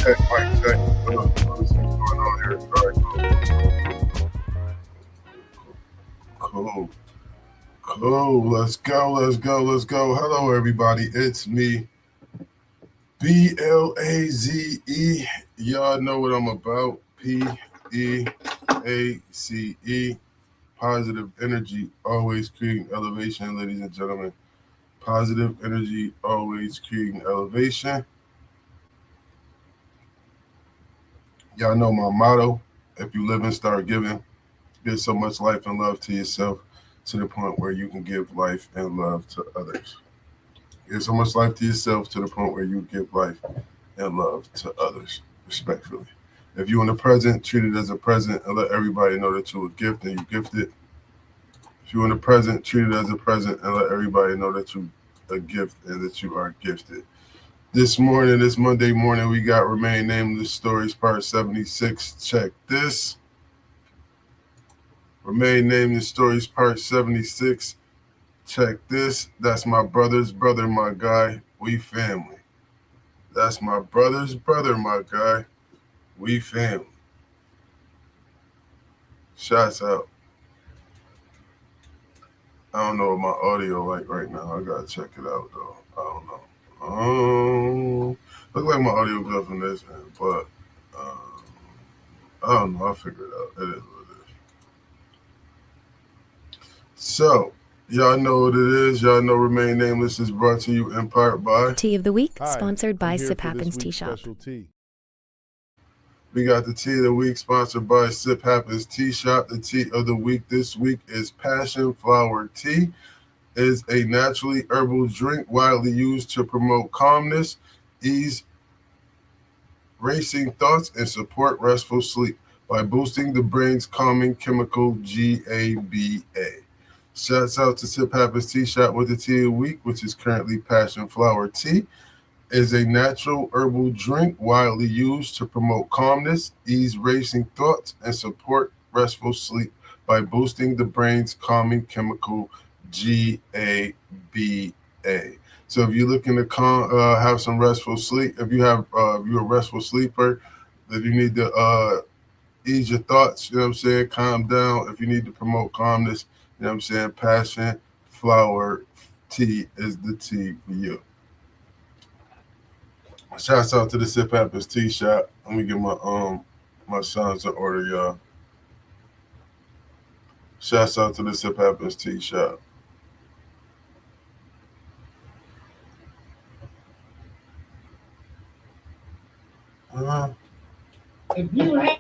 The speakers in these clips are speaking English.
check, mic check. Let's see what's going on here. All right, cool. Cool. Let's go. Hello, everybody. It's me, BLAZE. Y'all know what I'm about. PEACE. Positive energy, always creating elevation, ladies and gentlemen. Positive energy, always creating elevation. Y'all know my motto. If you live and start giving, give so much life and love to yourself to the point where you can give life and love to others. Give so much life to yourself to the point where you give life and love to others, respectfully. If you're in the present, treat it as a present and let everybody know that you're a gift and you gifted. If you're in the present, treat it as a present and let everybody know that you're a gift and that you are gifted. This Monday morning, we got Remain Nameless Stories, Part 76. Check this. Remain Nameless Stories, Part 76. Check this. That's my brother's brother, my guy. We family. That's my brother's brother, my guy. We family. Shots out. I don't know what my audio like right now. I gotta check it out though. I don't know. Look like my audio good from this end, but I don't know. I'll figure it out. It is what it is. So, y'all know what it is. Y'all know Remain Nameless is brought to you in part by Tea of the Week, Hi, sponsored by I'm here Sip for this Happens Tea week's Shop. special tea. We got the Tea of the Week sponsored by Sip Happens Tea Shop. The Tea of the Week this week is Passion Flower Tea. It is a naturally herbal drink widely used to promote calmness, ease racing thoughts, and support restful sleep by boosting the brain's calming chemical GABA. Shouts out to Sip Happens Tea Shop with the Tea of the Week, which is currently Passion Flower Tea. Is a natural herbal drink widely used to promote calmness, ease racing thoughts, and support restful sleep by boosting the brain's calming chemical GABA. So if you're looking to have some restful sleep, if you're a restful sleeper, if you need to ease your thoughts, you know what I'm saying, calm down, if you need to promote calmness, you know what I'm saying, Passion Flower Tea is the tea for you. Shouts out to the Sip Happens Tea Shop. Let me get my sons in order, y'all. Shouts out to the Sip Happens Tea Shop. If you have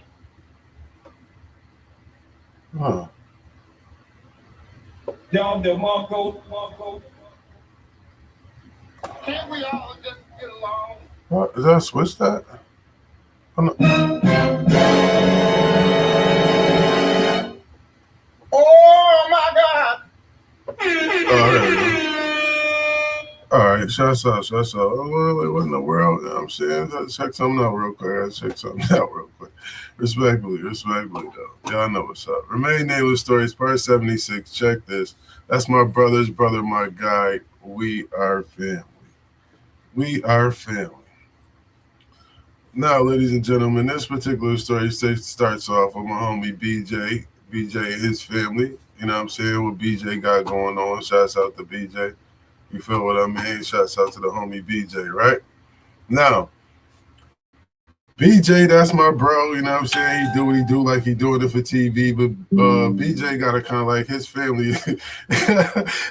John DeMarco, can't we all just get along? What? Is that switch that? Oh my God! All right, shouts out. Oh, what in the world? You know what I'm saying? Let's check something out real quick. Respectfully, though. Y'all know what's up. Remain Nameless Stories, Part 76. Check this. That's my brother's brother, my guy. We are family. We are family. Now, ladies and gentlemen, this particular story starts off with my homie BJ and his family. You know what I'm saying? What BJ got going on. Shouts out to BJ. You feel what I mean? Shouts out to the homie BJ, right? Now, BJ, that's my bro. You know what I'm saying? He do what he do like he doing it for TV. But BJ got to kind of like his family.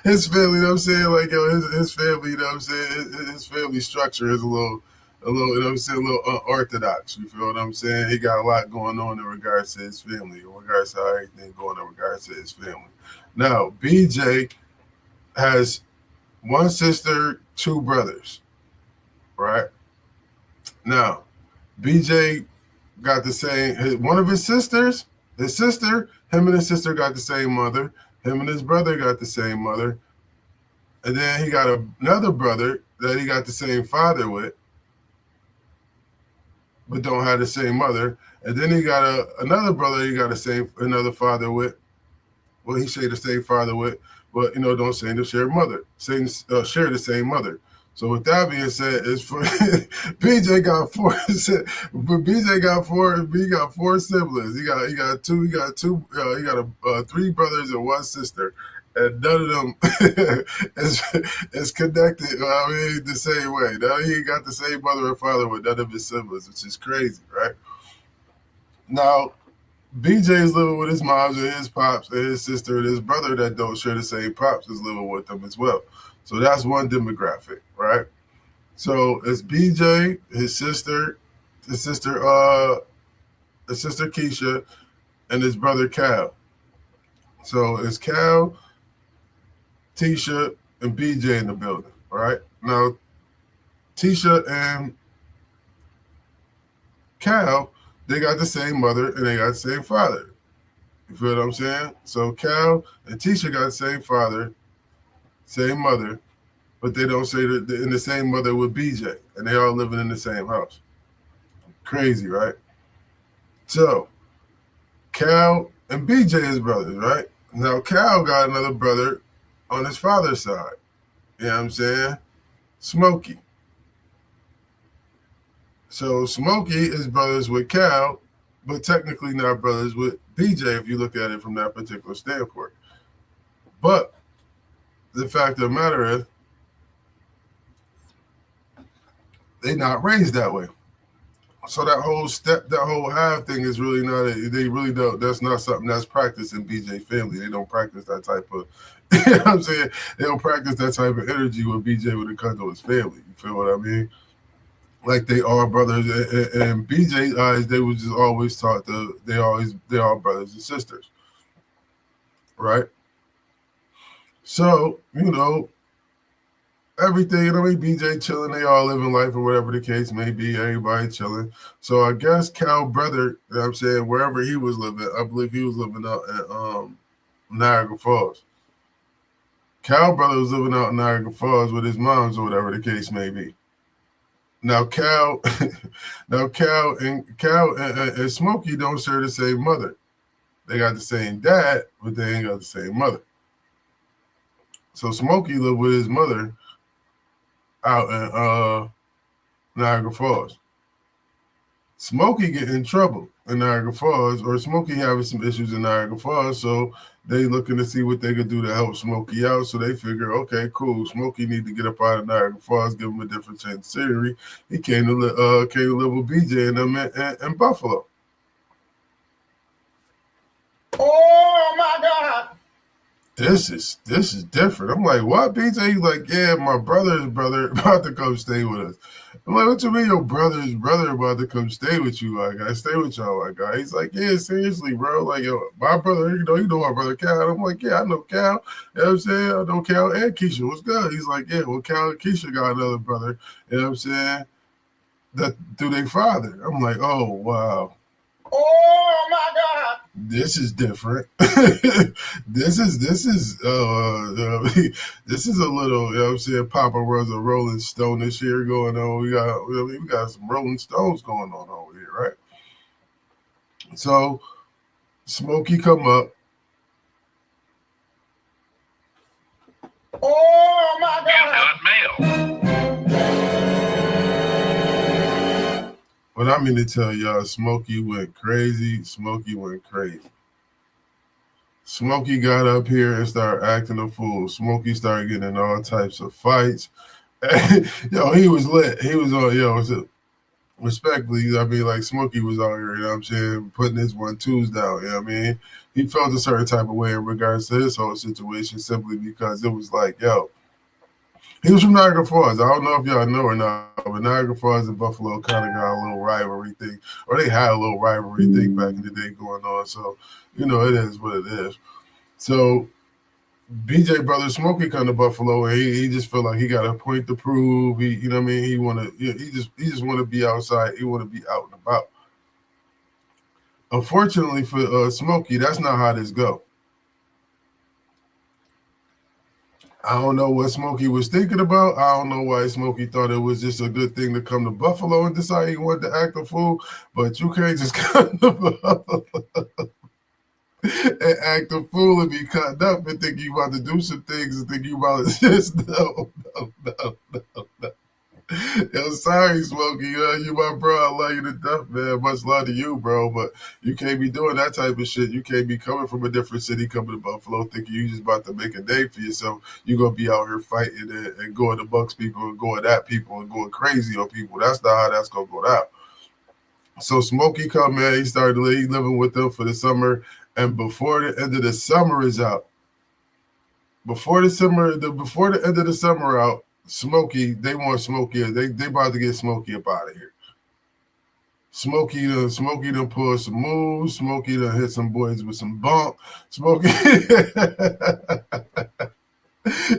His family, you know what I'm saying? Like, yo, his family, you know what I'm saying? His family structure is a little, you know what I'm saying, a little unorthodox. You feel what I'm saying? He got a lot going on in regards to his family, in regards to how everything going in regards to his family. Now, BJ has one sister, two brothers, right? Now, BJ got the same, one of his sisters, him and his sister got the same mother. Him and his brother got the same mother. And then he got another brother that he got the same father with, but don't have the same mother. And then he got another brother he got another father with. Well, he shared the same father with, but, you know, don't say they share the same mother. So with that being said, it's for BJ got four. But BJ got four. B got four siblings. He got three brothers and one sister, and none of them is connected. I mean, the same way. Now he ain't got the same mother and father with none of his siblings, which is crazy, right? Now BJ is living with his moms and his pops and his sister and his brother that don't share the same pops is living with them as well. So that's one demographic, right? So it's BJ, his sister, his sister Keisha, and his brother Cal. So it's Cal, Tisha, and BJ in the building, right? Now Tisha and Cal, they got the same mother and they got the same father. You feel what I'm saying? So Cal and Tisha got the same father, same mother, but they don't say that they're in the same mother with BJ, and they all living in the same house. Crazy, right? So Cal and BJ is brothers, right? Now Cal got another brother on his father's side. You know what I'm saying? Smokey. So Smokey is brothers with Cal, but technically not brothers with BJ if you look at it from that particular standpoint. But the fact of the matter is, they not raised that way. So that whole half thing is really not. They really don't. That's not something that's practiced in BJ family. They don't practice that type of. You know what I'm saying? They don't practice that type of energy with BJ when it comes to his family. You feel what I mean? Like they are brothers, and BJ's eyes, they was just always taught they are brothers and sisters, right? So everything, BJ chilling, they all living life or whatever the case may be, everybody chilling. So I guess Cal brother, you know what I'm saying, wherever he was living, I believe he was living out at Niagara Falls. Cal brother was living out in Niagara Falls with his moms or whatever the case may be. Now Cal and Smokey don't share the same mother. They got the same dad, but they ain't got the same mother. So Smokey lived with his mother out in Niagara Falls. Smokey get in trouble in Niagara Falls, or Smokey having some issues in Niagara Falls, so they looking to see what they could do to help Smokey out. So they figure, okay, cool, Smokey need to get up out of Niagara Falls, give him a different change of scenery. He came to live with BJ and them in Buffalo. Oh my God! This is different. I'm like, what, BJ? He's like, yeah, my brother's brother about to come stay with us. I'm like, what you mean your brother's brother about to come stay with you? Like, I stay with y'all, like, guy. He's like, yeah, seriously, bro. Like, yo, my brother, you know my brother Cal. I'm like, yeah, I know Cal. You know what I'm saying? I know Cal and Keisha. What's good? He's like, yeah, well, Cal and Keisha got another brother. You know what I'm saying? That through their father. I'm like, oh, wow. Oh my God! This is different. this is this is a little, you know what I'm saying, Papa was a Rolling Stone this year going on. We got some Rolling Stones going on over here, right? So Smokey come up. Oh my God! Mail. But I mean to tell y'all, Smokey went crazy. Smokey got up here and started acting a fool. Smokey started getting in all types of fights. Yo, he was lit. He was on, respectfully, I mean, like Smokey was out here, you know what I'm saying, putting his 1-2s down, you know what I mean? He felt a certain type of way in regards to his whole situation simply because it was like, yo, he was from Niagara Falls. I don't know if y'all know or not, but Niagara Falls and Buffalo kind of got a little rivalry thing, or they had a little rivalry thing back in the day going on. So, it is what it is. So, BJ brother Smokey come to Buffalo, and he just felt like he got a point to prove. He just want to be outside. He want to be out and about. Unfortunately for Smokey, that's not how this go. I don't know what Smokey was thinking about. I don't know why Smokey thought it was just a good thing to come to Buffalo and decide he wanted to act a fool. But you can't just come to Buffalo and act a fool and be cut up and think you about to do some things and think you about to just no. Yo, sorry, Smokey. You my bro. I love you to death, man. Much love to you, bro. But you can't be doing that type of shit. You can't be coming from a different city, coming to Buffalo, thinking you just about to make a name for yourself. You gonna be out here fighting and going to Bucks people and going at people and going crazy on people. That's not how that's gonna go down. So Smokey come in. He started living with them for the summer, and before the end of the summer is out, before the end of the summer out, Smokey, they want Smokey. They about to get Smokey up out of here. Smokey done pull some moves. Smokey done hit some boys with some bump. Smokey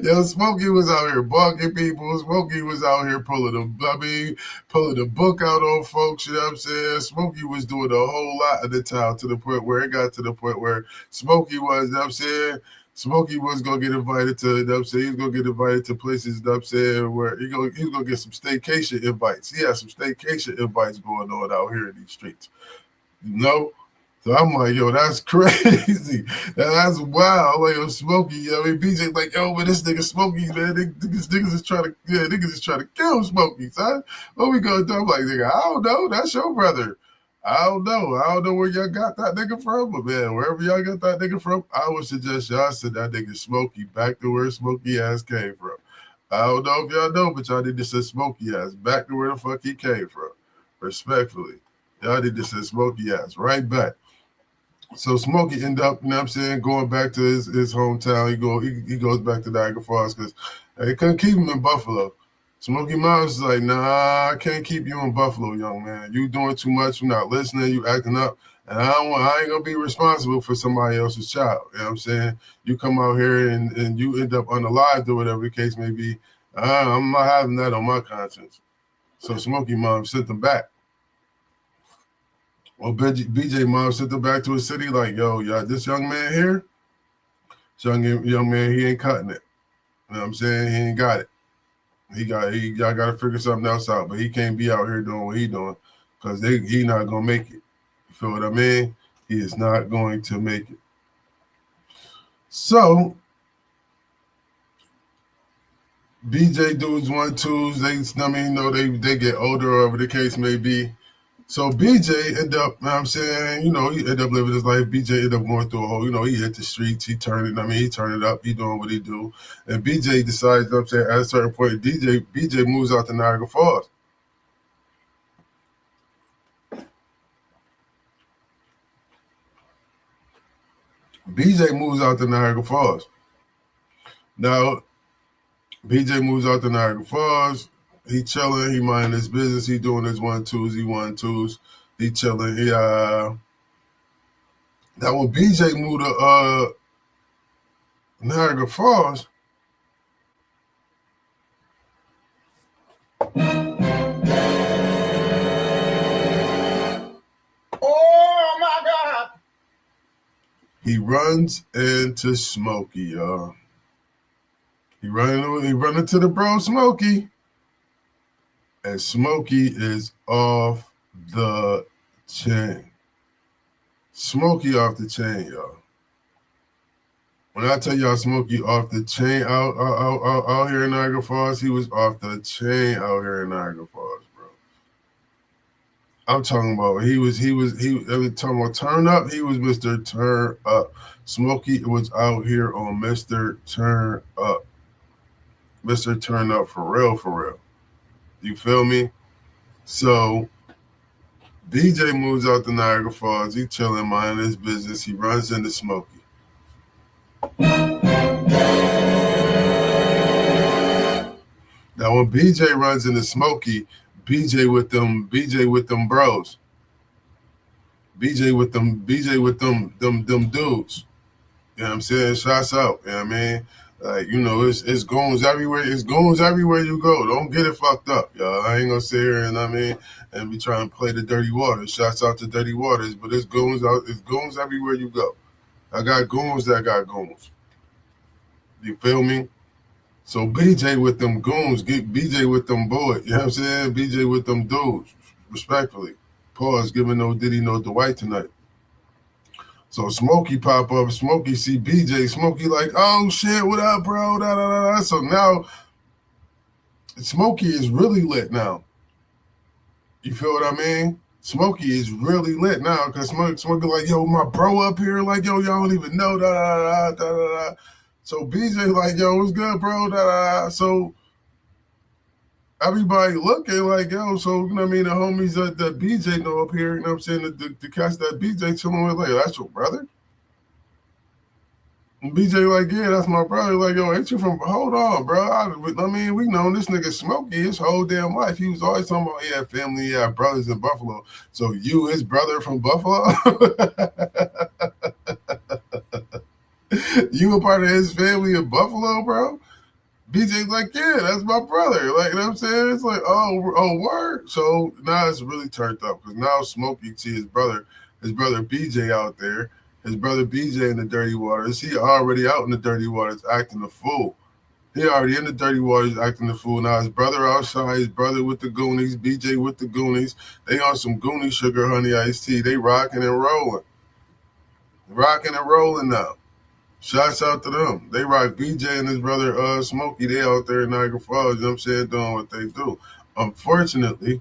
Yo, Smokey was out here bugging people. Smokey was out here pulling the book out on folks, you know what I'm saying? Smokey was doing a whole lot at the time to the point where it got to the point where Smokey was, you know what I'm saying? Smokey was gonna get invited to, you know what I'm saying? He was gonna get invited to places, you know what I'm saying, where he was gonna get some staycation invites. He had some staycation invites going on out here in these streets. You know? So I'm like, yo, that's crazy. That's wild. I'm like, yo, Smokey, you know what I mean? BJ like, yo, but this nigga Smokey, man, niggas is trying to kill Smokey, son. What we gonna do? I'm like, nigga, I don't know. That's your brother. I don't know. I don't know where y'all got that nigga from, but man, wherever y'all got that nigga from, I would suggest y'all send that nigga Smokey back to where Smokey ass came from. I don't know if y'all know, but y'all need to send Smokey ass back to where the fuck he came from. Respectfully. Y'all need to send Smokey ass right back. So Smokey end up, you know what I'm saying, going back to his hometown. He goes back to Niagara Falls because they couldn't keep him in Buffalo. Smokey Mouse is like, nah, I can't keep you in Buffalo, young man. You doing too much. You're not listening. You acting up. And I ain't gonna be responsible for somebody else's child. You know what I'm saying? You come out here and you end up unalived or whatever the case may be. I'm not having that on my conscience. So Smokey Mom sent him back. Well, BJ Mom sent him back to his city like, yo, this young man here, this young man, he ain't cutting it. You know what I'm saying? He ain't got it. Y'all got to figure something else out. But he can't be out here doing what he doing because he not going to make it. You feel what I mean? He is not going to make it. So, BJ dudes 1-2s, they get older, whatever the case may be. So BJ ended up, you know what I'm saying, he ended up living his life. BJ ended up going through a whole, he hit the streets, he turned it up, he doing what he do. And BJ decides, you know what I'm saying, at a certain point, BJ moves out to Niagara Falls. BJ moves out to Niagara Falls. Now, BJ moves out to Niagara Falls. He chilling. He minding his business. He doing his 1-2s. He chilling. Now when BJ moved to Niagara Falls, Oh my God! he runs into Smokey, y'all. He run into the bro Smokey. And Smokey is off the chain. Smokey off the chain, y'all. When I tell y'all Smokey off the chain out here in Niagara Falls, he was off the chain out here in Niagara Falls, bro. I'm talking about talking about turn up. He was Mr. Turn Up. Smokey was out here on Mr. Turn Up. Mr. Turn Up for real. You feel me? So DJ moves out to Niagara Falls. He chilling, minding his business. He runs into Smokey. Now when BJ runs into Smokey, BJ with them bros. BJ with them dudes. You know what I'm saying? Shots out. You know what I mean? Like, it's goons everywhere. It's goons everywhere you go. Don't get it fucked up, y'all. I ain't gonna sit here and be trying to play the dirty waters. Shots out to dirty waters, but it's goons everywhere you go. I got goons that got goons. You feel me? So BJ with them goons, get BJ with them boys. You know what I'm saying? BJ with them dudes, respectfully. Pause, giving no Diddy, no Dwight tonight. So Smokey pop up, Smokey see BJ, Smokey like, oh shit, what up, bro? Da, da, da, da. So now Smokey is really lit now. You feel what I mean? Smokey is really lit now because Smokey like, yo, my bro up here, like, yo, y'all don't even know, da da da da da da. So BJ like, yo, what's good, bro, da da da. So everybody looking like, yo, so, you know what I mean, the homies that BJ know up here, you know what I'm saying, the cats that BJ chilling with, like, that's your brother? And BJ like, yeah, that's my brother. Like, yo, ain't you from, hold on, bro. I mean, we known this nigga Smokey his whole damn life. He was always talking about he had family, he had brothers in Buffalo. So you his brother from Buffalo? You a part of his family in Buffalo, bro? BJ's like, yeah, that's my brother. Like, you know what I'm saying? It's like, oh, word. So now it's really turned up because now Smokey see his brother BJ out there. His brother BJ in the dirty waters. He already out in the dirty waters acting a fool. He already in the dirty waters acting a fool. Now his brother outside, his brother with the Goonies, BJ with the Goonies. They on some Goonie sugar honey iced tea. They rocking and rolling. Rocking and rolling now. Shouts out to them. They rock BJ and his brother Smokey. They out there in Niagara Falls, you know what I'm saying, doing what they do. Unfortunately,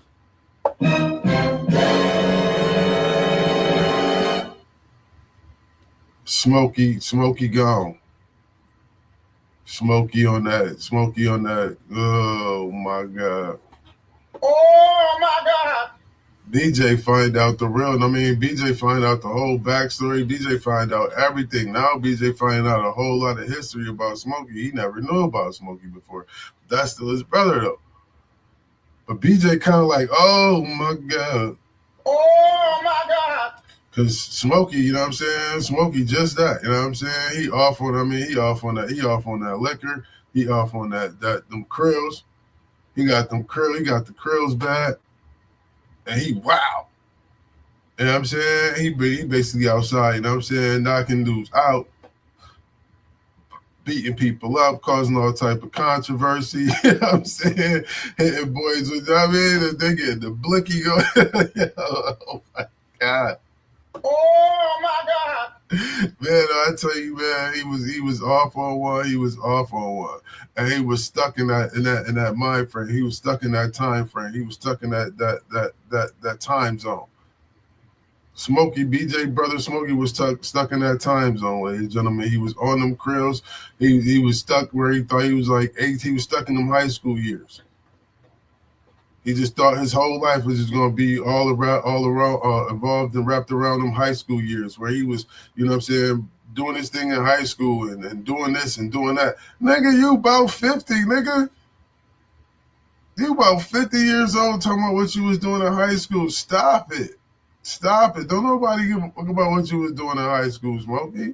Smokey gone. Smokey on that. Oh my God. Oh my God. BJ find out the real. I mean, BJ find out the whole backstory. BJ find out everything. Now BJ find out a whole lot of history about Smokey. He never knew about Smokey before. That's still his brother though. But BJ kind of like, oh my God. Oh my God. Cause Smokey, you know what I'm saying? Smokey just that, you know what I'm saying? He off on that liquor. He off on them krills. He got the krills bad. And he wow. You know what I'm saying? He basically outside, you know what I'm saying, knocking dudes out, beating people up, causing all type of controversy. You know what I'm saying? Hitting boys with, I mean, they get the blicky going. Oh my God. Oh my God. Man, I tell you, man, he was off on one. He was off on one, and he was stuck in that mind frame. He was stuck in that time frame. He was stuck in that time zone. Smokey, BJ brother Smokey was stuck in that time zone, ladies and gentlemen. He was on them krills. He was stuck where he thought he was like 8. He was stuck in them high school years. He just thought his whole life was just going to be all around, involved and wrapped around them high school years, where he was, you know what I'm saying, doing his thing in high school and doing this and doing that. Nigga, you about 50, nigga. You about 50 years old talking about what you was doing in high school. Stop it. Stop it. Don't nobody give a fuck about what you was doing in high school, Smokey.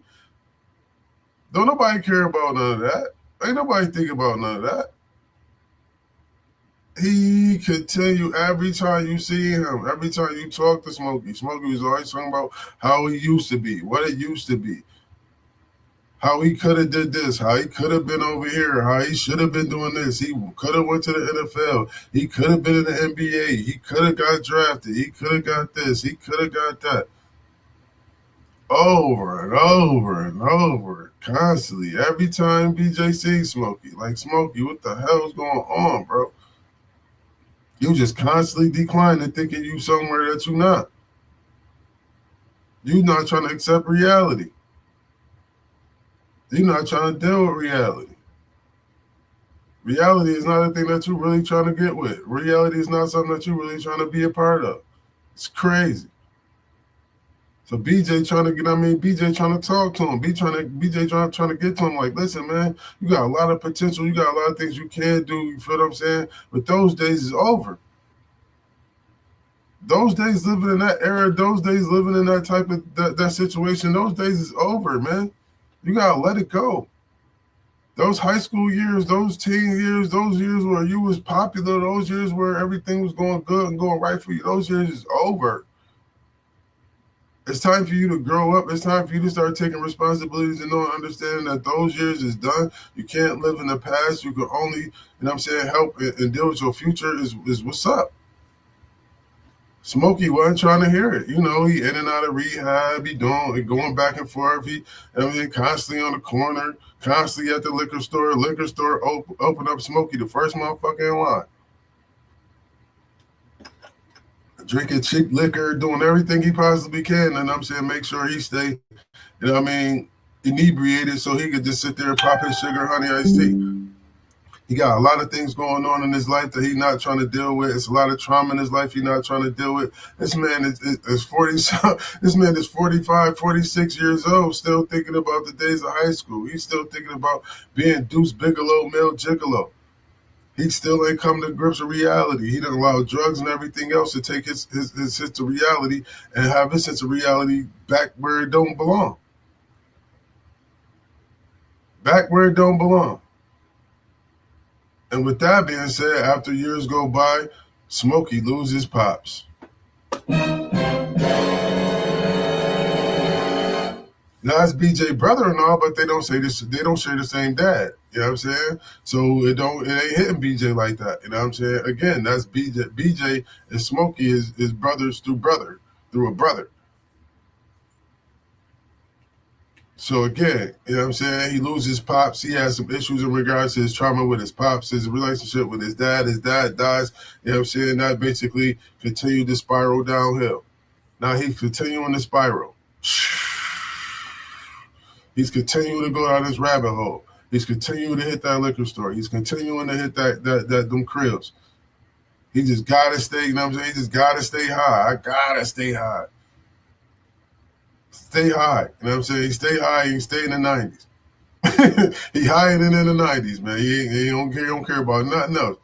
Don't nobody care about none of that. Ain't nobody think about none of that. He could tell you every time you see him, every time you talk to Smokey. Smokey was always talking about how he used to be, what it used to be, how he could have did this, how he could have been over here, how he should have been doing this. He could have went to the NFL. He could have been in the NBA. He could have got drafted. He could have got this. He could have got that. Over and over and over, constantly. Every time BJ sees Smokey, like, Smokey, what the hell's going on, bro? You just constantly declining, thinking you somewhere that you're not. You're not trying to accept reality. You're not trying to deal with reality. Reality is not a thing that you're really trying to get with. Reality is not something that you're really trying to be a part of. It's crazy. So BJ trying to BJ trying to talk to him. BJ trying to get to him like, listen, man, you got a lot of potential. You got a lot of things you can do. You feel what I'm saying? But those days is over. Those days living in that era, those days living in that type of that situation, those days is over, man. You gotta let it go. Those high school years, those teen years, those years where you was popular, those years where everything was going good and going right for you, those years is over. It's time for you to grow up. It's time for you to start taking responsibilities and understanding that those years is done. You can't live in the past. You can only, you know what I'm saying, help and deal with your future is what's up. Smokey wasn't trying to hear it. You know, he in and out of rehab. He going back and forth. He constantly on the corner, Constantly at the liquor store. Liquor store open up Smokey, the first motherfucker in line. Drinking cheap liquor, doing everything he possibly can, and I'm saying make sure he stay, inebriated so he could just sit there and pop his sugar honey iced tea. He got a lot of things going on in his life that he's not trying to deal with. It's a lot of trauma in his life he's not trying to deal with. This man is 40. This man is 45, 46 years old, still thinking about the days of high school. He's still thinking about being Deuce Bigelow, Mel Gigolo. He still ain't come to grips with reality. He done allowed drugs and everything else to take his sense of reality and have his sense of reality back where it don't belong. Back where it don't belong. And with that being said, after years go by, Smokey loses pops. Now it's BJ brother and all, but they don't say this. They don't share the same dad. You know what I'm saying? So it ain't hitting BJ like that. You know what I'm saying? Again, that's BJ. BJ and Smokey is brothers through a brother. So again, you know what I'm saying? He loses pops. He has some issues in regards to his trauma with his pops, his relationship with his dad. His dad dies. You know what I'm saying? That basically continued to spiral downhill. Now he's continuing the spiral. He's continuing to go down this rabbit hole. He's continuing to hit that liquor store. He's continuing to hit them cribs. He just gotta stay, you know what I'm saying? He just gotta stay high. I gotta stay high. Stay high. You know what I'm saying? He stay high, he stay in the 90s. He higher than in the 90s, man. He don't care about nothing else.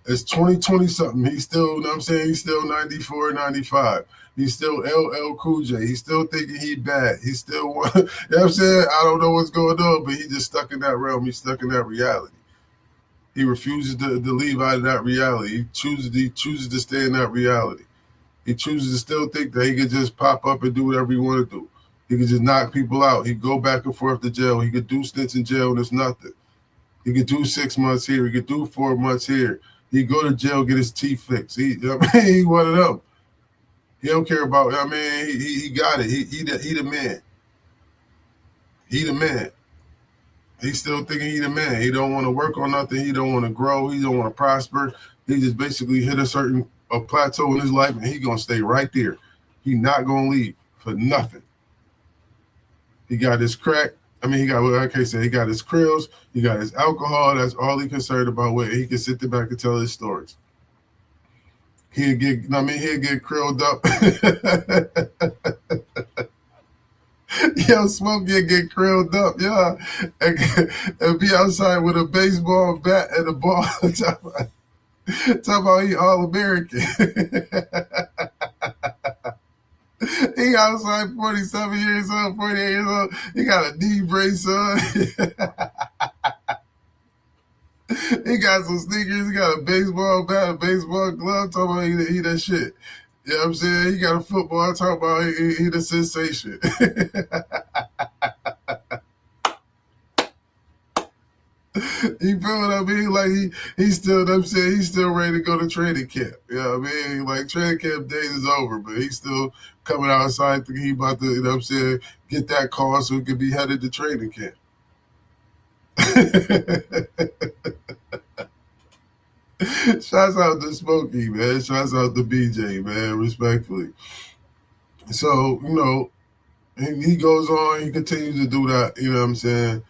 It's 2020 something. He's still, you know what I'm saying? He's still 94, 95. He's still LL Cool J. He's still thinking he bad. He's still, you know what I'm saying? I don't know what's going on, but he just stuck in that realm. He's stuck in that reality. He refuses to leave out of that reality. He chooses to stay in that reality. He chooses to still think that he could just pop up and do whatever he want to do. He could just knock people out. He could go back and forth to jail. He could do stints in jail and it's nothing. He could do 6 months here. He could do 4 months here. He go to jail, get his teeth fixed. He one of them. He don't care about. He got it. He the man. He the man. He's still thinking he the man. He don't want to work on nothing. He don't want to grow. He don't want to prosper. He just basically hit a plateau in his life, and he gonna stay right there. He not gonna leave for nothing. He got his crack. He got what I can't say. He got his krills. He got his alcohol. That's all he concerned about. Where he can sit there back and tell his stories. He'll get krilled up. Yo, Smokey get krilled up, yeah, and be outside with a baseball bat and a ball. Talk about he all American. He outside 47 years old, 48 years old. He got a knee brace on. He got some sneakers. He got a baseball bat, a baseball glove. Talking about he that shit. You know what I'm saying? He got a football. Talking about he the sensation. You feel what I mean? Like he's still, you know what I'm saying, he's still ready to go to training camp. You know what I mean? Like training camp days is over, but he's still coming outside thinking he about to, you know what I'm saying, get that call so he could be headed to training camp. Shouts out to Smokey, man. Shouts out to BJ, man, respectfully. So, he goes on, he continues to do that, you know what I'm saying?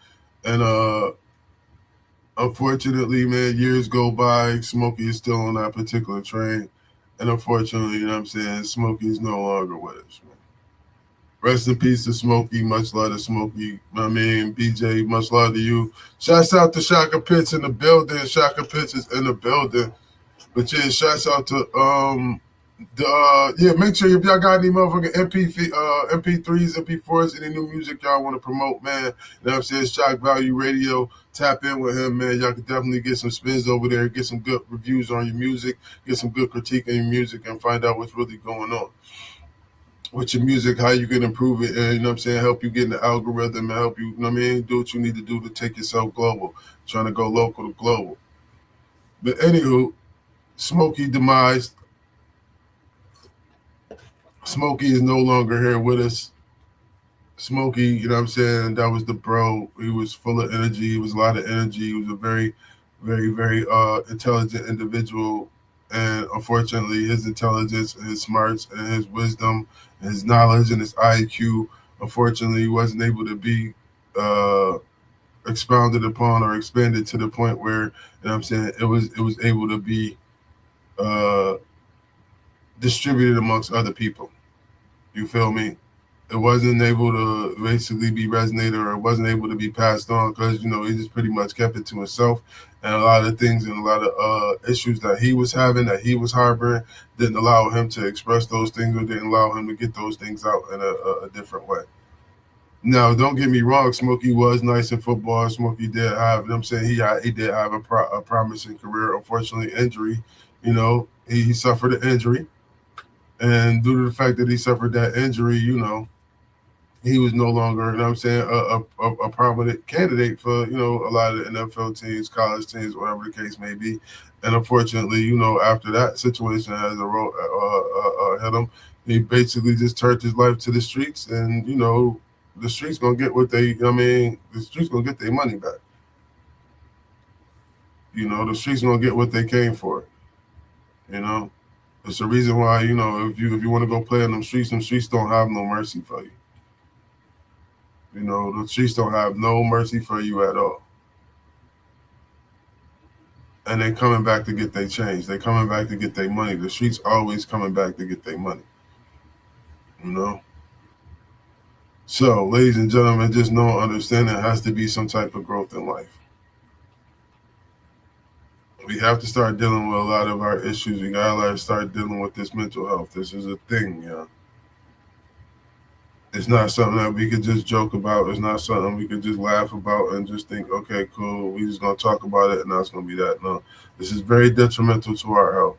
And unfortunately, man, years go by, Smokey is still on that particular train. And unfortunately, you know what I'm saying, Smokey is no longer with us, man. Rest in peace to Smokey. Much love to Smokey. BJ, much love to you. Shouts out to Shaka Pitts in the building. Shaka Pitts is in the building. But yeah, shouts out to make sure if y'all got any motherfucking MP3s, MP4s, any new music y'all want to promote, man. You know what I'm saying? Shock Value Radio. Tap in with him, man. Y'all can definitely get some spins over there, get some good reviews on your music, get some good critique on your music, and find out what's really going on with your music, how you can improve it, and, you know what I'm saying, help you get in the algorithm and help you, you know what I mean, do what you need to do to take yourself global, trying to go local to global. But anywho, Smokey demise. Smokey is no longer here with us. Smokey, you know what I'm saying? That was the bro. He was full of energy. He was a lot of energy. He was a very, very, very intelligent individual. And unfortunately, his intelligence and his smarts and his wisdom and his knowledge and his IQ, unfortunately, he wasn't able to be uh, expounded upon or expanded to the point where, you know what I'm saying, it was able to be uh, distributed amongst other people. You feel me? It wasn't able to basically be resonated, or it wasn't able to be passed on because he just pretty much kept it to himself, and a lot of things and a lot of issues that he was having, that he was harboring, didn't allow him to express those things, or didn't allow him to get those things out in a different way. Now, don't get me wrong, Smokey was nice in football. Smokey did have, you know what I'm saying, he did have a promising career. Unfortunately, injury, he suffered an injury, and due to the fact that he suffered that injury, he was no longer, you know what I'm saying, a prominent candidate for, a lot of the NFL teams, college teams, whatever the case may be. And unfortunately, after that situation has hit him, he basically just turned his life to the streets. And, the streets going to get the streets going to get their money back. The streets going to get what they came for. It's the reason why, if you want to go play on them streets don't have no mercy for you. The streets don't have no mercy for you at all. And they coming back to get their change. They coming back to get their money. The streets always coming back to get their money. So, ladies and gentlemen, just know, understand there has to be some type of growth in life. We have to start dealing with a lot of our issues. We gotta start dealing with this mental health. This is a thing, yeah. It's not something that we could just joke about. It's not something we could just laugh about and just think, okay, cool, we just gonna talk about it and now it's gonna be that. No, this is very detrimental to our health.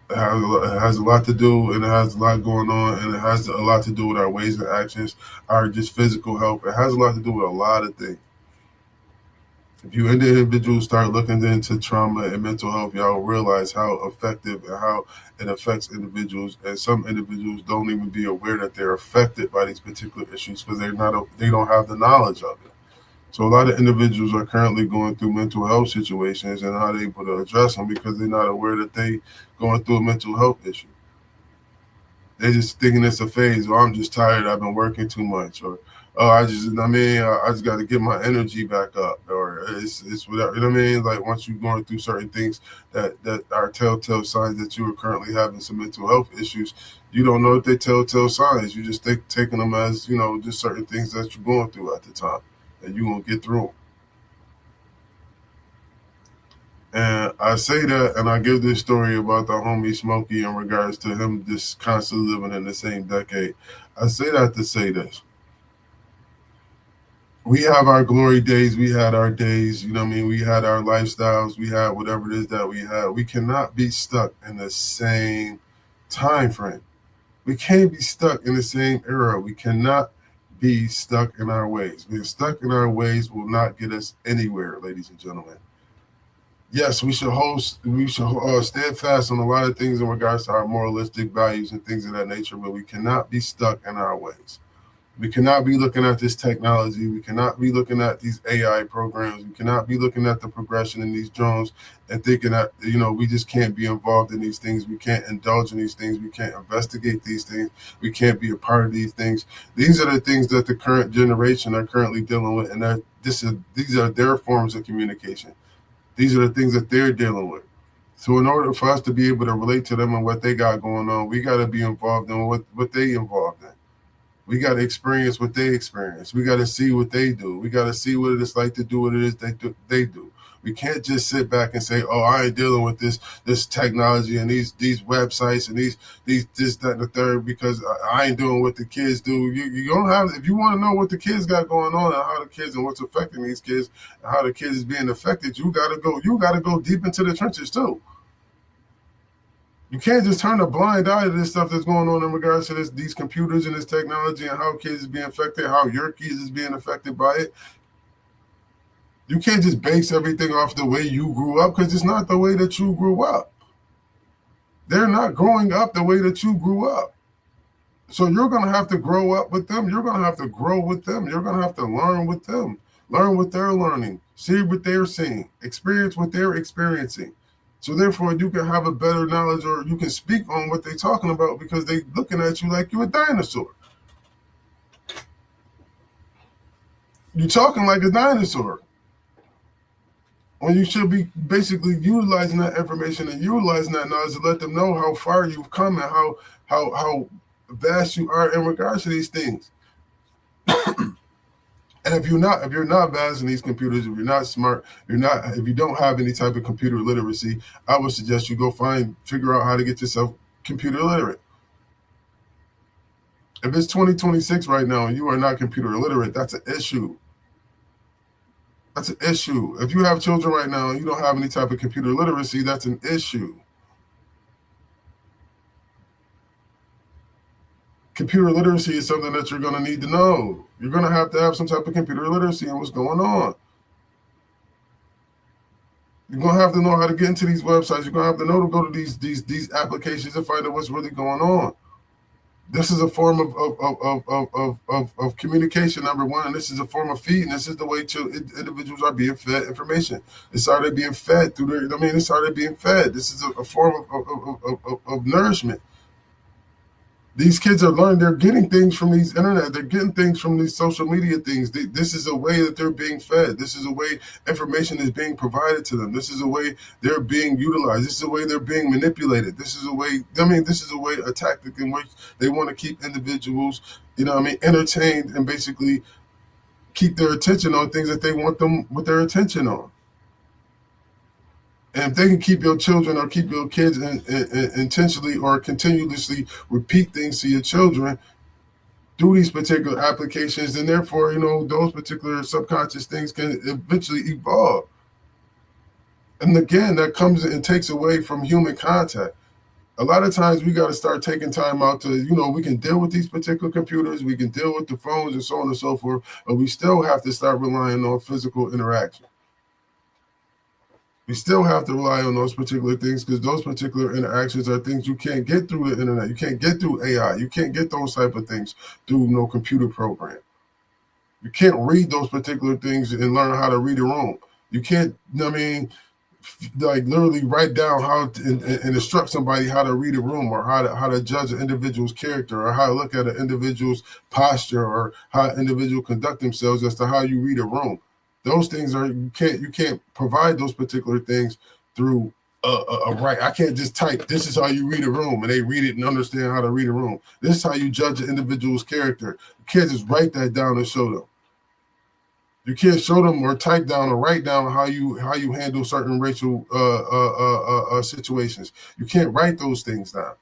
It has a lot to do, and it has a lot going on, and it has a lot to do with our ways and actions, our just physical health. It has a lot to do with a lot of things. If you individuals start looking into trauma and mental health, y'all realize how effective and how it affects individuals. And some individuals don't even be aware that they're affected by these particular issues because they don't have the knowledge of it. So a lot of individuals are currently going through mental health situations and not able to address them because they're not aware that they going through a mental health issue. They're just thinking it's a phase, or I'm just tired, I've been working too much, or I just got to get my energy back up, or it's whatever. You know what I mean? Like once you're going through certain things that are telltale signs that you are currently having some mental health issues, you don't know if they're telltale signs. You just taking them as, just certain things that you're going through at the time, and you're going to get through them. And I say that, and I give this story about the homie Smokey in regards to him just constantly living in the same decade. I say that to say this. We have our glory days. We had our days, we had our lifestyles. We had whatever it is that we had. We cannot be stuck in the same time frame. We can't be stuck in the same era. We cannot be stuck in our ways. Being stuck in our ways will not get us anywhere, ladies and gentlemen. Yes, we should stand fast on a lot of things in regards to our moralistic values and things of that nature, but we cannot be stuck in our ways. We cannot be looking at this technology. We cannot be looking at these AI programs. We cannot be looking at the progression in these drones and thinking that, we just can't be involved in these things. We can't indulge in these things. We can't investigate these things. We can't be a part of these things. These are the things that the current generation are currently dealing with, and these are their forms of communication. These are the things that they're dealing with. So in order for us to be able to relate to them and what they got going on, we got to be involved in what they involved in. We got to experience what they experience. We got to see what they do. We got to see what it is like to do what it is they do. We can't just sit back and say, "Oh, I ain't dealing with this technology and these websites and these this, that, and the third because I ain't doing what the kids do." You don't have, if you want to know what the kids got going on and how the kids and what's affecting these kids and how the kids is being affected, you gotta go deep into the trenches too. You can't just turn a blind eye to this stuff that's going on in regards to these computers and this technology and how kids is being affected, how your kids is being affected by it. You can't just base everything off the way you grew up because it's not the way that you grew up. They're not growing up the way that you grew up. So you're going to have to grow up with them. You're going to have to grow with them. You're going to have to learn with them, learn what they're learning, see what they're seeing, experience what they're experiencing. So therefore, you can have a better knowledge, or you can speak on what they're talking about, because they're looking at you like you're a dinosaur. You're talking like a dinosaur, when you should be basically utilizing that information and utilizing that knowledge to let them know how far you've come and how vast you are in regards to these things. And if you're not vast in these computers, if you're not smart, if you don't have any type of computer literacy, I would suggest you go figure out how to get yourself computer literate. If it's 2026 right now and you are not computer illiterate, that's an issue. That's an issue. If you have children right now and you don't have any type of computer literacy, that's an issue. Computer literacy is something that you're going to need to know. You're going to have some type of computer literacy and what's going on. You're going to have to know how to get into these websites. You're going to have to know to go to these applications and find out what's really going on. This is a form of communication, number one, and this is a form of feeding. This is the way individuals are being fed information. It's how they're being fed through it's how they're being fed. This is a form of nourishment. These kids are learning. They're getting things from these internet. They're getting things from these social media things. This is a way that they're being fed. This is a way information is being provided to them. This is a way they're being utilized. This is a way they're being manipulated. This is a way, a tactic in which they want to keep individuals, entertained, and basically keep their attention on things that they want them with their attention on. And if they can keep your children or keep your kids intentionally or continuously repeat things to your children through these particular applications, then therefore, those particular subconscious things can eventually evolve. And again, that comes and takes away from human contact. A lot of times we got to start taking time out to, we can deal with these particular computers, we can deal with the phones and so on and so forth, but we still have to start relying on physical interaction. We still have to rely on those particular things, because those particular interactions are things you can't get through the internet. You can't get through AI. You can't get those type of things through no computer program. You can't read those particular things and learn how to read a room. You can't, literally write down how to, and instruct somebody how to read a room, or how to judge an individual's character, or how to look at an individual's posture, or how an individual conduct themselves as to how you read a room. Those things you can't provide those particular things through a right. I can't just type, this is how you read a room, and they read it and understand how to read a room. This is how you judge an individual's character. You can't just write that down and show them. You can't show them or type down or write down how you handle certain racial situations. You can't write those things down.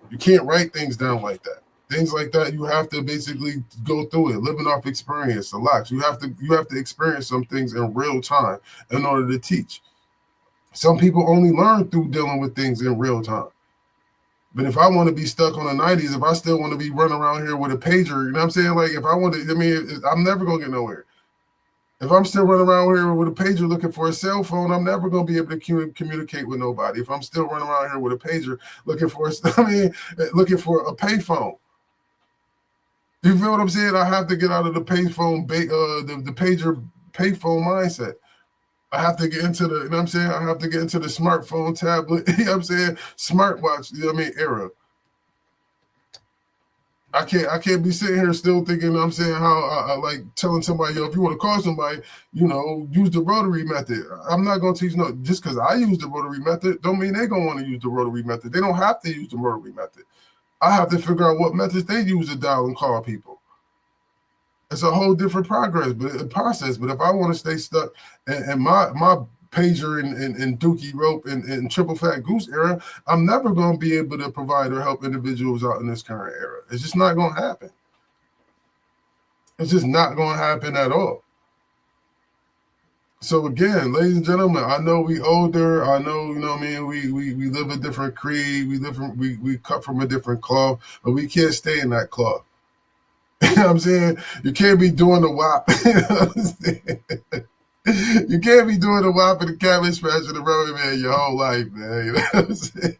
You can't write things down like that. Things like that, you have to basically go through it, living off experience a lot. You have to experience some things in real time in order to teach. Some people only learn through dealing with things in real time. But if I want to be stuck on the 90s, if I still want to be running around here with a pager, you know what I'm saying? Like, if I want to, I'm never going to get nowhere. If I'm still running around here with a pager looking for a cell phone, I'm never going to be able to communicate with nobody. If I'm still running around here with a pager looking for a payphone. You feel what I'm saying? I have to get out of the payphone, the pager payphone mindset. I have to get into the, I have to get into the smartphone, tablet, smartwatch, era. I can't be sitting here still thinking, how I like telling somebody, if you want to call somebody, use the rotary method. I'm not going to teach just because I use the rotary method, don't mean they're going to want to use the rotary method. They don't have to use the rotary method. I have to figure out what methods they use to dial and call people. It's a whole different process. But if I want to stay stuck in my pager and dookie rope and triple fat goose era, I'm never going to be able to provide or help individuals out in this current era. It's just not going to happen. It's just not going to happen at all. So again, ladies and gentlemen, I know we older. I know, we live a different creed. We cut from a different cloth, but we can't stay in that cloth. You know what I'm saying? You can't be doing the WAP. You know what I'm saying? You can't be doing the WAP and the cabbage patch and the rubber man your whole life, man. You know what I'm saying?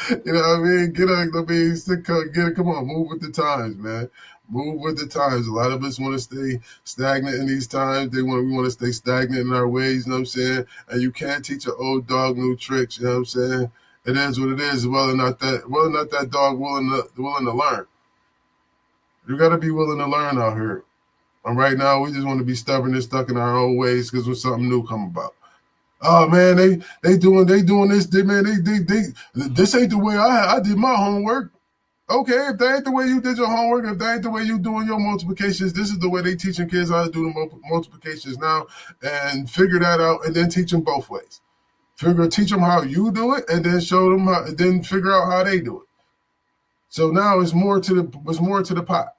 You know what I mean? Come on, move with the times, man. Move with the times. A lot of us want to stay stagnant in these times. We want to stay stagnant in our ways, you know what I'm saying? And you can't teach an old dog new tricks, you know what I'm saying? It is what it is, whether or not that dog willing to learn. You gotta be willing to learn out here. And right now we just want to be stubborn and stuck in our own ways because when something new come about. Oh man, they doing this. This ain't the way I did my homework. Okay, if that ain't the way you did your homework, if that ain't the way you doing your multiplications, this is the way they teaching kids how to do the multiplications now, and figure that out, and then teach them both ways. Teach them how you do it, and then show them how, and then figure out how they do it. So now it's more to the pot.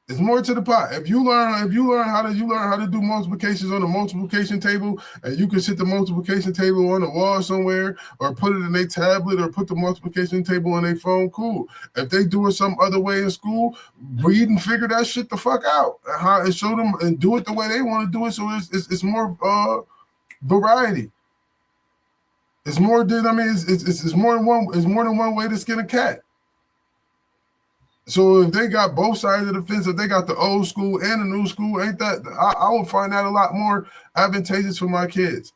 It's more to the pot. If you learn how to do multiplications on the multiplication table, and you can sit the multiplication table on the wall somewhere, or put it in a tablet, or put the multiplication table on their phone, cool. If they do it some other way in school, read and figure that shit the fuck out. And show them and do it the way they want to do it. So it's more variety. It's more than it's more than one way to skin a cat. So if they got both sides of the fence, if they got the old school and the new school, I would find that a lot more advantageous for my kids.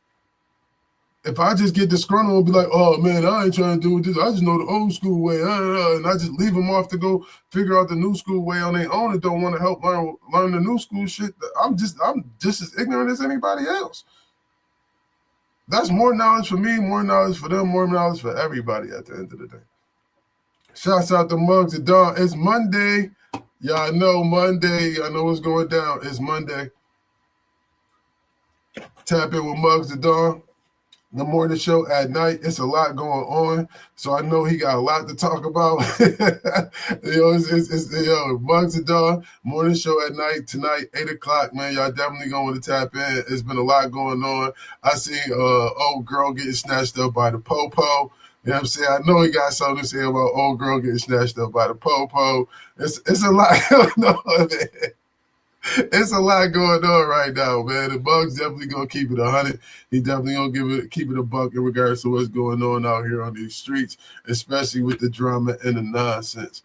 If I just get disgruntled and be like, oh man, I ain't trying to do this, I just know the old school way, and I just leave them off to go figure out the new school way on their own and don't want to help learn the new school shit, I'm just as ignorant as anybody else. That's more knowledge for me, more knowledge for them, more knowledge for everybody at the end of the day. Shouts out to Mugs of Dawn. It's Monday. Y'all know Monday. I know what's going down. It's Monday. Tap in with Mugs of Dawn. The morning show at night. It's a lot going on. So I know he got a lot to talk about. Mugs of Dawn. Morning show at night tonight, 8 o'clock, man. Y'all definitely going to tap in. It's been a lot going on. I see old girl getting snatched up by the po-po. You know what I'm saying? I know he got something to say about old girl getting snatched up by the po-po. It's a lot going on, man. It's a lot going on right now, man. The Bugs definitely gonna keep it 100. He definitely gonna keep it a buck in regards to what's going on out here on these streets, especially with the drama and the nonsense.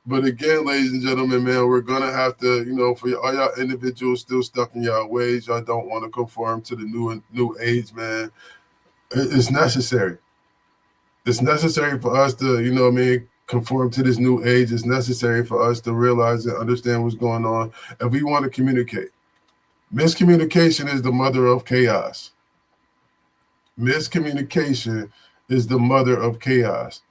But again, ladies and gentlemen, man, we're gonna have to, for all y'all individuals still stuck in y'all ways, y'all don't want to conform to the new age, man. It's necessary. It's necessary for us to, conform to this new age. It's necessary for us to realize and understand what's going on if we want to communicate. Miscommunication is the mother of chaos. Miscommunication is the mother of chaos.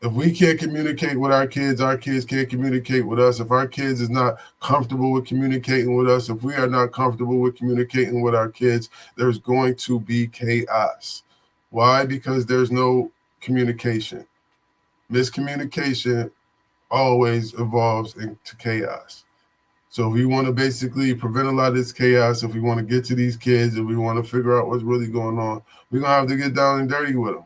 If we can't communicate with our kids can't communicate with us. If our kids is not comfortable with communicating with us, if we are not comfortable with communicating with our kids, there's going to be chaos. Why? Because there's no communication. Miscommunication always evolves into chaos. So if we want to basically prevent a lot of this chaos, if we want to get to these kids, if we want to figure out what's really going on, we're going to have to get down and dirty with them.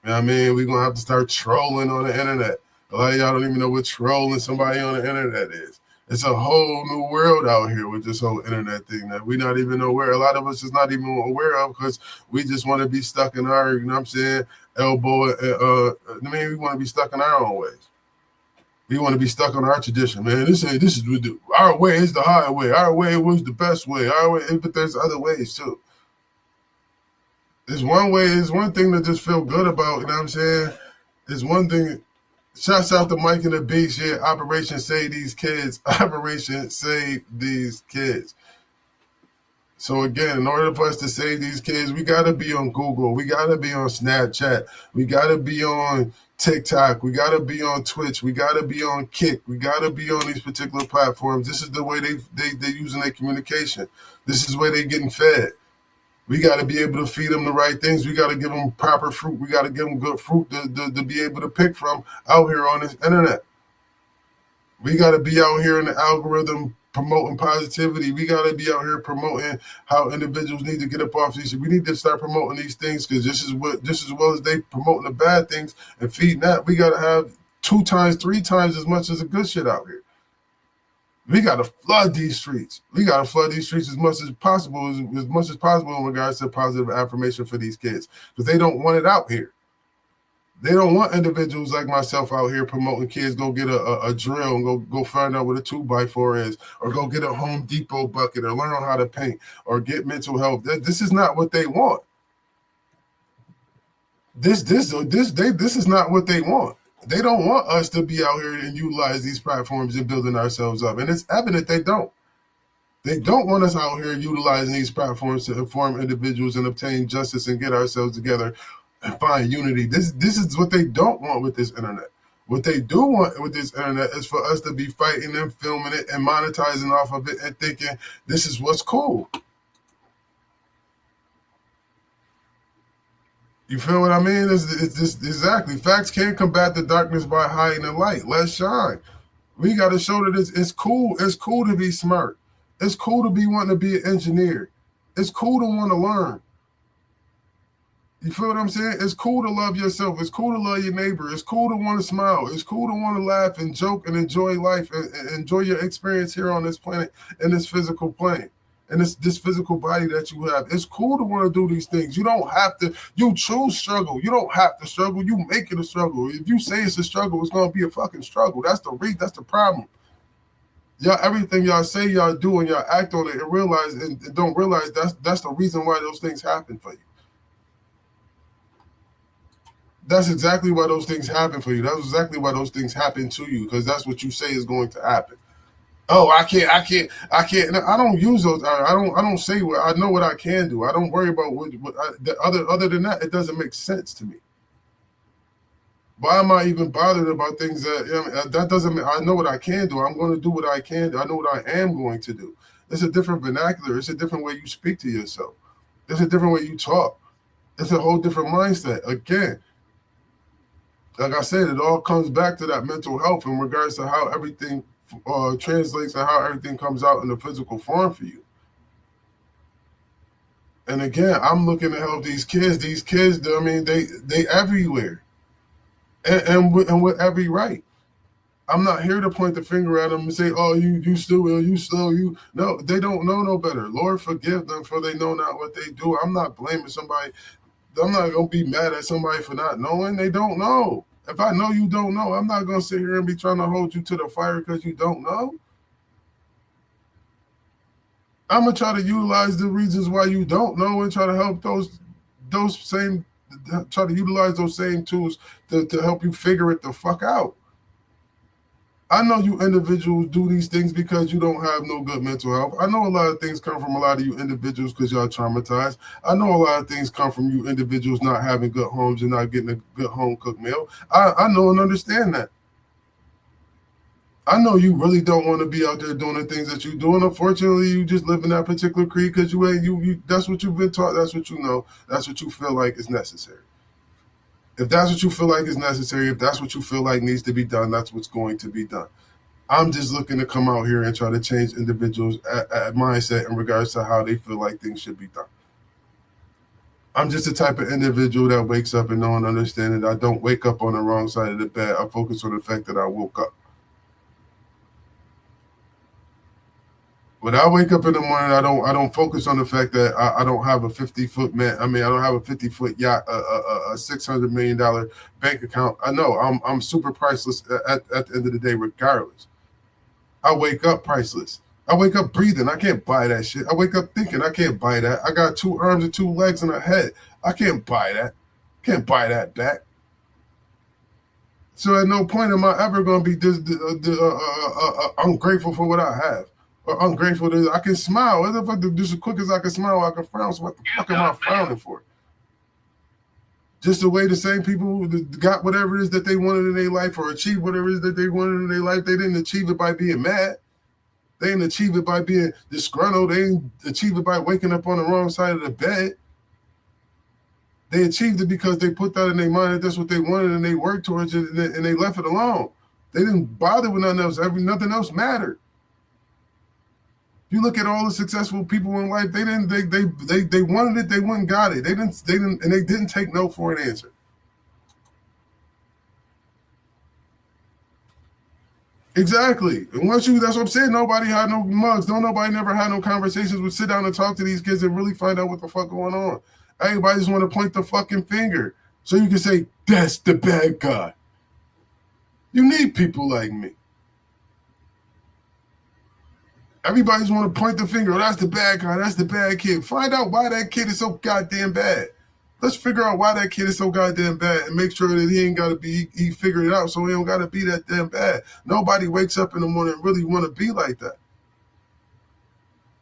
You know what I mean? We're going to have to start trolling on the internet. A lot of y'all don't even know what trolling somebody on the internet is. It's a whole new world out here with this whole internet thing that we're not even aware. A lot of us is not even aware of because we just want to be stuck in our, you know what I'm saying, elbow. We want to be stuck in our own ways. We want to be stuck on our tradition, man. This is our way is the high way. Our way was the best way. Our way, but there's other ways too. There's one way. It's one thing to just feel good about. You know what I'm saying? It's one thing. Shouts out to Mike and the Beach here. Operation Save These Kids. Operation Save These Kids. So again, in order for us to save these kids, we got to be on Google. We got to be on Snapchat. We got to be on TikTok. We got to be on Twitch. We got to be on Kick. We got to be on these particular platforms. This is the way they're using their communication. This is where they're getting fed. We got to be able to feed them the right things. We got to give them proper fruit. We got to give them good fruit to be able to pick from out here on this internet. We got to be out here in the algorithm promoting positivity. We got to be out here promoting how individuals need to get up off these. We need to start promoting these things because just as well as they promoting the bad things and feeding that, we got to have 2 times, 3 times as much as the good shit out here. We got to flood these streets. We got to flood these streets as much as possible in regards to positive affirmation for these kids because they don't want it out here. They don't want individuals like myself out here promoting kids go get a drill and go find out what a 2x4 is, or go get a Home Depot bucket, or learn how to paint, or get mental health. This is not what they want. This is not what they want. They don't want us to be out here and utilize these platforms and building ourselves up. And it's evident they don't. They don't want us out here utilizing these platforms to inform individuals and obtain justice and get ourselves together and find unity. This is what they don't want with this internet. What they do want with this internet is for us to be fighting and filming it and monetizing off of it and thinking this is what's cool. You feel what I mean? It's just exactly. Facts can't combat the darkness by hiding the light. Let's shine. We got to show that it's cool. It's cool to be smart. It's cool to be wanting to be an engineer. It's cool to want to learn. You feel what I'm saying? It's cool to love yourself. It's cool to love your neighbor. It's cool to want to smile. It's cool to want to laugh and joke and enjoy life and enjoy your experience here on this planet, in this physical plane, and this physical body that you have. It's cool to want to do these things. You don't have to. You choose struggle. You don't have to struggle. You make it a struggle. If you say it's a struggle, it's going to be a fucking struggle. That's the problem. Y'all, everything y'all say y'all do and y'all act on it and realize and don't realize that's the reason why those things happen for you. That's exactly why those things happen for you. That's exactly why those things happen to you, because that's what you say is going to happen. Oh, I can't. I don't use those. I don't say what I know what I can do. I don't worry about what other than that. It doesn't make sense to me. Why am I even bothered about things that doesn't mean I know what I can do? I'm going to do what I can do. I know what I am going to do. It's a different vernacular. It's a different way you speak to yourself. It's a different way you talk. It's a whole different mindset. Again, like I said, it all comes back to that mental health in regards to how everything translates and how everything comes out in the physical form for you. And again, I'm looking to help these kids. These kids, I mean, they everywhere. And with every right. I'm not here to point the finger at them and say, oh, you still will, you slow, you. No, they don't know no better. Lord, forgive them, for they know not what they do. I'm not blaming somebody. I'm not going to be mad at somebody for not knowing. They don't know. If I know you don't know, I'm not going to sit here and be trying to hold you to the fire because you don't know. I'm going to try to utilize the reasons why you don't know and try to help try to utilize those same tools to help you figure it the fuck out. I know you individuals do these things because you don't have no good mental health. I know a lot of things come from a lot of you individuals because y'all traumatized. I know a lot of things come from you individuals not having good homes and not getting a good home cooked meal. I know and understand that. I know you really don't want to be out there doing the things that you do, and unfortunately, you just live in that particular creed because you that's what you've been taught, that's what you know, that's what you feel like is necessary. If that's what you feel like is necessary, if that's what you feel like needs to be done, that's what's going to be done. I'm just looking to come out here and try to change individuals' mindset in regards to how they feel like things should be done. I'm just the type of individual that wakes up and know and understand that I don't wake up on the wrong side of the bed. I focus on the fact that I woke up. When I wake up in the morning, I don't focus on the fact that I don't have a 50-foot man. I mean, I don't have a 50-foot yacht, a $600 million bank account. I know I'm super priceless at the end of the day, regardless. I wake up priceless. I wake up breathing. I can't buy that shit. I wake up thinking. I can't buy that. I got 2 arms and 2 legs and a head. I can't buy that. Can't buy that back. So at no point am I ever going to be ungrateful for what I have. Or ungrateful that I can smile. Just as quick as I can smile, I can frown. So what the fuck am I frowning for? Just the way the same people got whatever it is that they wanted in their life or achieved whatever it is that they wanted in their life, they didn't achieve it by being mad. They didn't achieve it by being disgruntled. They didn't achieve it by waking up on the wrong side of the bed. They achieved it because they put that in their mind that that's what they wanted and they worked towards it and they left it alone. They didn't bother with nothing else. Nothing else mattered. You look at all the successful people in life, they wanted it, they went and got it. They didn't take no for an answer. Exactly. And that's what I'm saying, nobody had no mugs. Nobody never had no conversations with sit down and talk to these kids and really find out what the fuck going on. Everybody just want to point the fucking finger. So you can say, That's the bad guy. You need people like me. Everybody's want to point the finger. Oh, that's the bad guy. That's the bad kid. Find out why that kid is so goddamn bad. Let's figure out why that kid is so goddamn bad and make sure that he ain't got to be, he figured it out so he don't got to be that damn bad. Nobody wakes up in the morning and really want to be like that.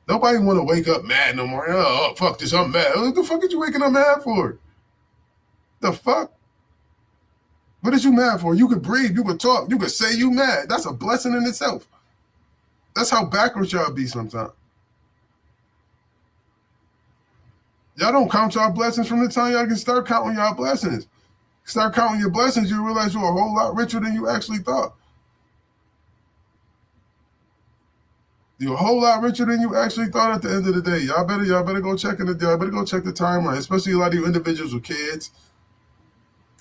Nobody want to wake up mad no more. Oh, fuck this, I'm mad. What the fuck are you waking up mad for? The fuck? What is you mad for? You could breathe, you could talk, you could say you mad. That's a blessing in itself. That's how backwards y'all be sometimes. Y'all don't count y'all blessings from the time y'all can start counting y'all blessings. Start counting your blessings, you realize you're a whole lot richer than you actually thought. You're a whole lot richer than you actually thought at the end of the day. Y'all better go check the timeline, especially a lot of you individuals with kids.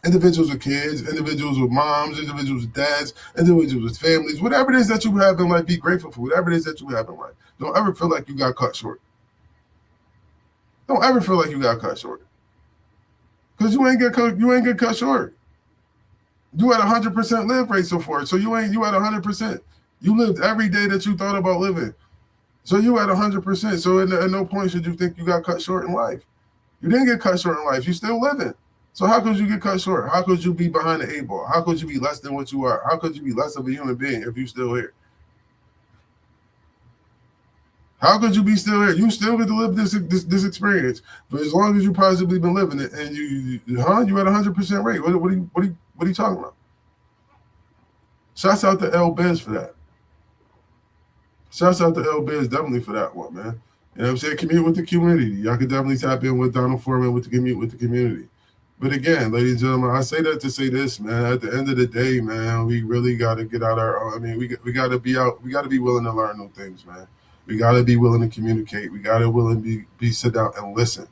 Individuals with moms, individuals with dads, individuals with families, whatever it is that you have in life, be grateful for whatever it is that you have in life. Don't ever feel like you got cut short. Don't ever feel like you got cut short. Because you ain't get cut short. You had 100% live rate so far. So you had 100%. You lived every day that you thought about living. So you had 100%. So at no point should you think you got cut short in life. You didn't get cut short in life. You still living. So how could you get cut short? How could you be behind the 8 ball? How could you be less than what you are? How could you be less of a human being if you still here? How could you be still here? You still get to live this experience for as long as you possibly been living it, and you had 100% rate. What are you talking about? Shouts out to L Biz for that. Shouts out to L Biz definitely for that one, man. You know what I'm saying? Commute with the community. Y'all can definitely tap in with Donald Foreman with the commute with the community. But again, ladies and gentlemen, I say that to say this, man. At the end of the day, man, we really got to get out our. I mean, we got to be out. We got to be willing to learn new things, man. We got to be willing to communicate. We got to willing to be sit down and listen.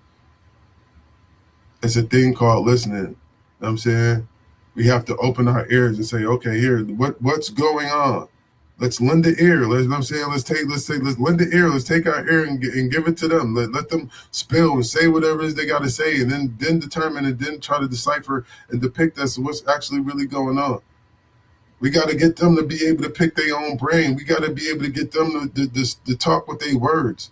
It's a thing called listening. You know what I'm saying? We have to open our ears and say, okay, here, what's going on? Let's lend the ear. You know what I'm saying? Let's lend the ear. Let's take our ear and give it to them. Let them spill and say whatever it is they got to say, and then determine and then try to decipher and depict us what's actually really going on. We got to get them to be able to pick their own brain. We got to be able to get them to talk with their words.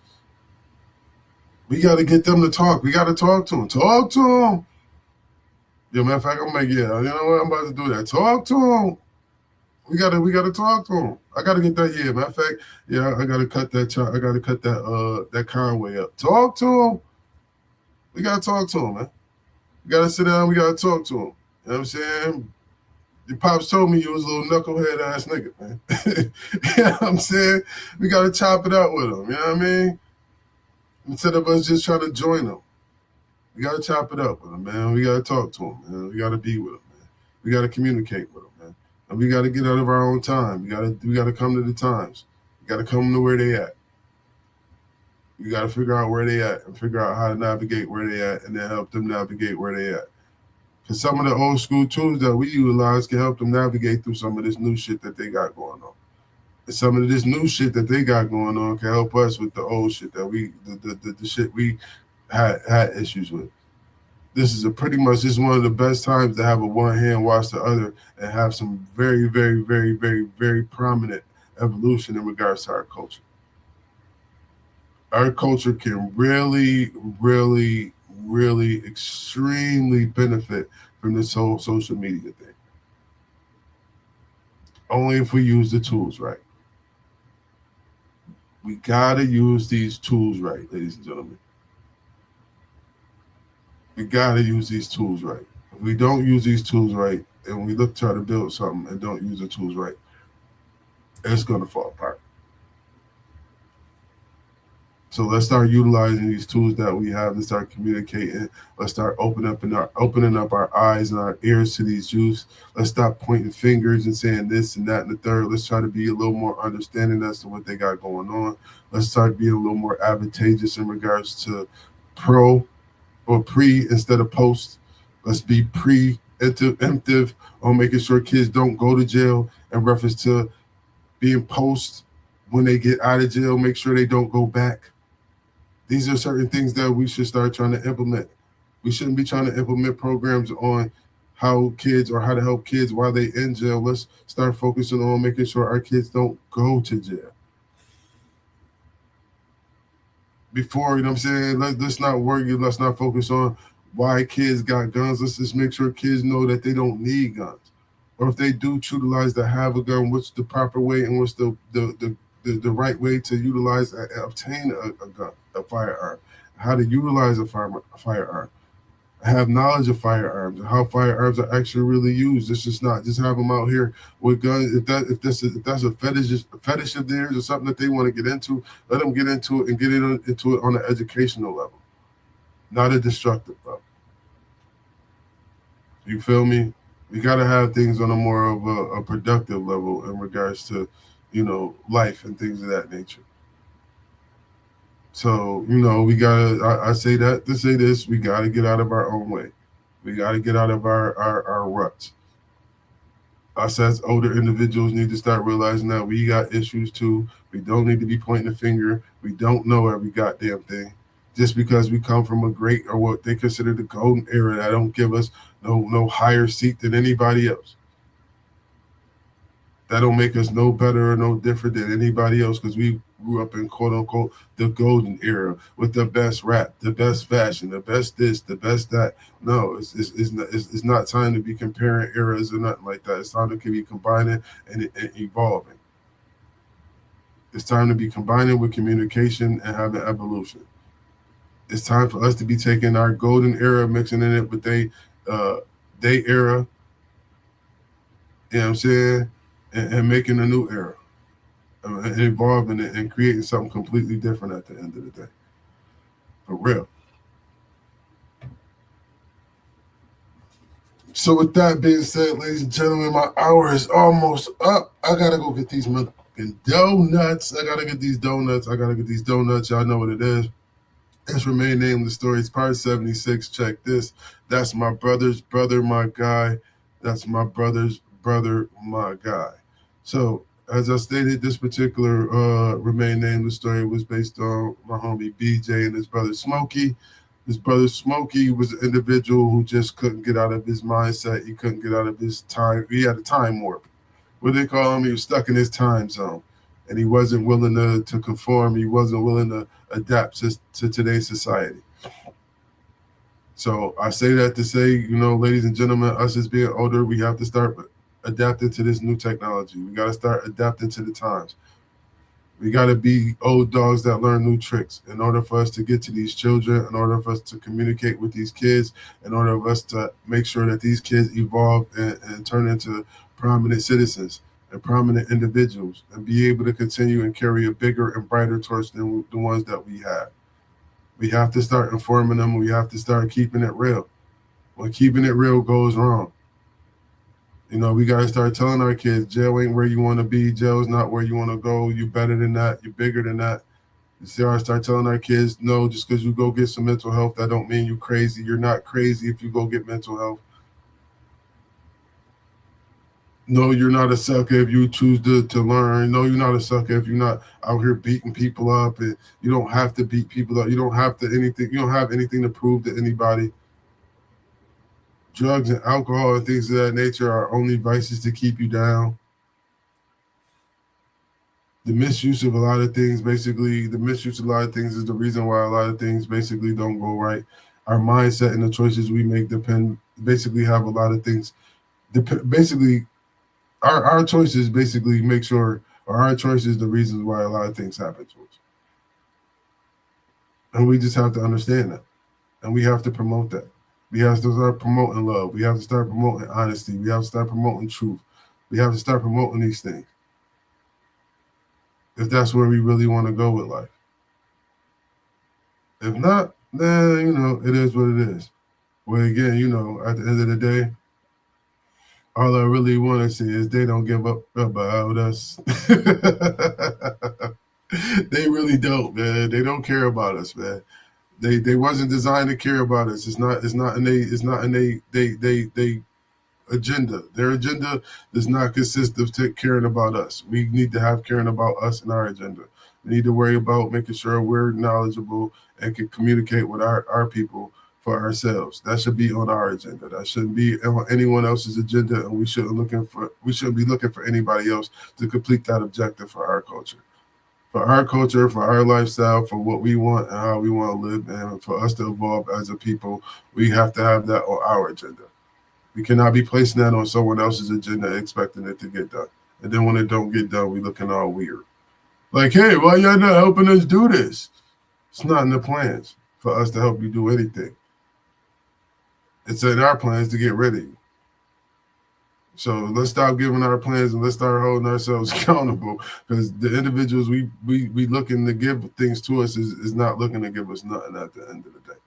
We got to get them to talk. We got to talk to them. Talk to them. Yo, matter of fact, I'm like, yeah, you know what? I'm about to do that. Talk to them. We gotta talk to him. I gotta get that. Yeah, matter of fact, yeah, I gotta cut that. I gotta cut that Conway up. Talk to him. We gotta talk to him, man. We gotta sit down. We gotta talk to him. You know what I'm saying? Your pops told me you was a little knucklehead ass nigga, man. You know what I'm saying? We gotta chop it out with him. You know what I mean? Instead of us just trying to join him, we gotta chop it up with him, man. We gotta talk to him, man. We gotta be with him, man. We gotta communicate with him, man. And we got to get out of our own time. We got to come to the times. We got to come to where they at. We got to figure out where they at and figure out how to navigate where they at and then help them navigate where they at. Because some of the old school tools that we utilize can help them navigate through some of this new shit that they got going on. And some of this new shit that they got going on can help us with the old shit that the shit we had issues with. This is pretty much just one of the best times to have a one hand wash the other and have some very, very, very, very, very prominent evolution in regards to our culture. Our culture can really, really, really extremely benefit from this whole social media thing. Only if we use the tools right. We gotta use these tools right, ladies and gentlemen. We gotta use these tools right. If we don't use these tools right, and we try to build something and don't use the tools right, it's gonna fall apart. So let's start utilizing these tools that we have and start communicating. Let's start opening up our eyes and our ears to these youths. Let's stop pointing fingers and saying this and that and the third. Let's try to be a little more understanding as to what they got going on. Let's start being a little more advantageous in regards to pro or pre instead of post. Let's be preemptive on making sure kids don't go to jail in reference to being post when they get out of jail. Make sure they don't go back. These are certain things that we should start trying to implement. We shouldn't be trying to implement programs on how to help kids while they in jail. Let's start focusing on making sure our kids don't go to jail. Before, you know what I'm saying, let's not worry, let's not focus on why kids got guns. Let's just make sure kids know that they don't need guns. Or if they do utilize to have a gun, what's the proper way and what's the right way to utilize and obtain a gun, a firearm, how to utilize a firearm, have knowledge of firearms and how firearms are actually really used. It's just not just have them out here with guns. If that's a fetish of theirs or something that they want to get into, let them get into it and get into it on an educational level, not a destructive level. You feel me? We got to have things on a more of a productive level in regards to, life and things of that nature. So, we got to, I say that to say this, we got to get out of our own way. We got to get out of our ruts. Us as older individuals need to start realizing that we got issues too. We don't need to be pointing a finger. We don't know every goddamn thing. Just because we come from a great or what they consider the golden era, that don't give us no higher seat than anybody else. That don't make us no better or no different than anybody else because we grew up in quote unquote the golden era with the best rap, the best fashion, the best this, the best that. No, it's not time to be comparing eras or nothing like that. It's time to be combining and evolving. It's time to be combining with communication and having evolution. It's time for us to be taking our golden era, mixing in it with they era. You know what I'm saying? And making a new era, and evolving it and creating something completely different at the end of the day. For real. So with that being said, ladies and gentlemen, my hour is almost up. I gotta go get these motherfucking donuts. I gotta get these donuts. Y'all know what it is. It's Remain Nameless Stories, part 76. Check this. That's my brother's brother, my guy. That's my brother's brother, my guy. So, as I stated, this particular Remain Nameless story was based on my homie BJ and his brother Smokey. His brother Smokey was an individual who just couldn't get out of his mindset. He couldn't get out of his time. He had a time warp. What they call him? He was stuck in his time zone. And he wasn't willing to conform. He wasn't willing to adapt to today's society. So I say that to say, ladies and gentlemen, us as being older, we have to start adapting to this new technology. We got to start adapting to the times. We got to be old dogs that learn new tricks in order for us to get to these children, in order for us to communicate with these kids, in order for us to make sure that these kids evolve and turn into prominent citizens and prominent individuals and be able to continue and carry a bigger and brighter torch than the ones that we have. We have to start informing them. We have to start keeping it real. When keeping it real goes wrong, we got to start telling our kids, jail ain't where you want to be. Jail is not where you want to go. You're better than that. You're bigger than that. You start telling our kids, no, just because you go get some mental health, that don't mean you're crazy. You're not crazy if you go get mental health. No, you're not a sucker if you choose to learn. No, you're not a sucker if you're not out here beating people up. And you don't have to beat people up. You don't have anything to prove to anybody. Drugs and alcohol and things of that nature are only vices to keep you down. The misuse of a lot of things is the reason why a lot of things basically don't go right. Our mindset and the choices we make have a lot of things. Our choices basically make sure, or our choices the reasons why a lot of things happen to us. And we just have to understand that. And we have to promote that. We have to start promoting love. We have to start promoting honesty. We have to start promoting truth. We have to start promoting these things. If that's where we really want to go with life. If not, then, it is what it is. Well, again, at the end of the day, all I really want to see is they don't give up about us. They really don't, man. They don't care about us, man. They wasn't designed to care about us. It's not in they agenda. Their agenda does not consist of caring about us. We need to have caring about us in our agenda. We need to worry about making sure we're knowledgeable and can communicate with our people for ourselves. That should be on our agenda. That shouldn't be on anyone else's agenda, and we shouldn't be looking for anybody else to complete that objective for our culture. For our culture, for our lifestyle, for what we want and how we want to live, and for us to evolve as a people, we have to have that on our agenda. We cannot be placing that on someone else's agenda expecting it to get done. And then when it don't get done, we looking all weird. Like, hey, why y'all not helping us do this? It's not in the plans for us to help you do anything. It's in our plans to get rid of you. So let's stop giving our plans and let's start holding ourselves accountable, because the individuals we looking to give things to us is not looking to give us nothing at the end of the day.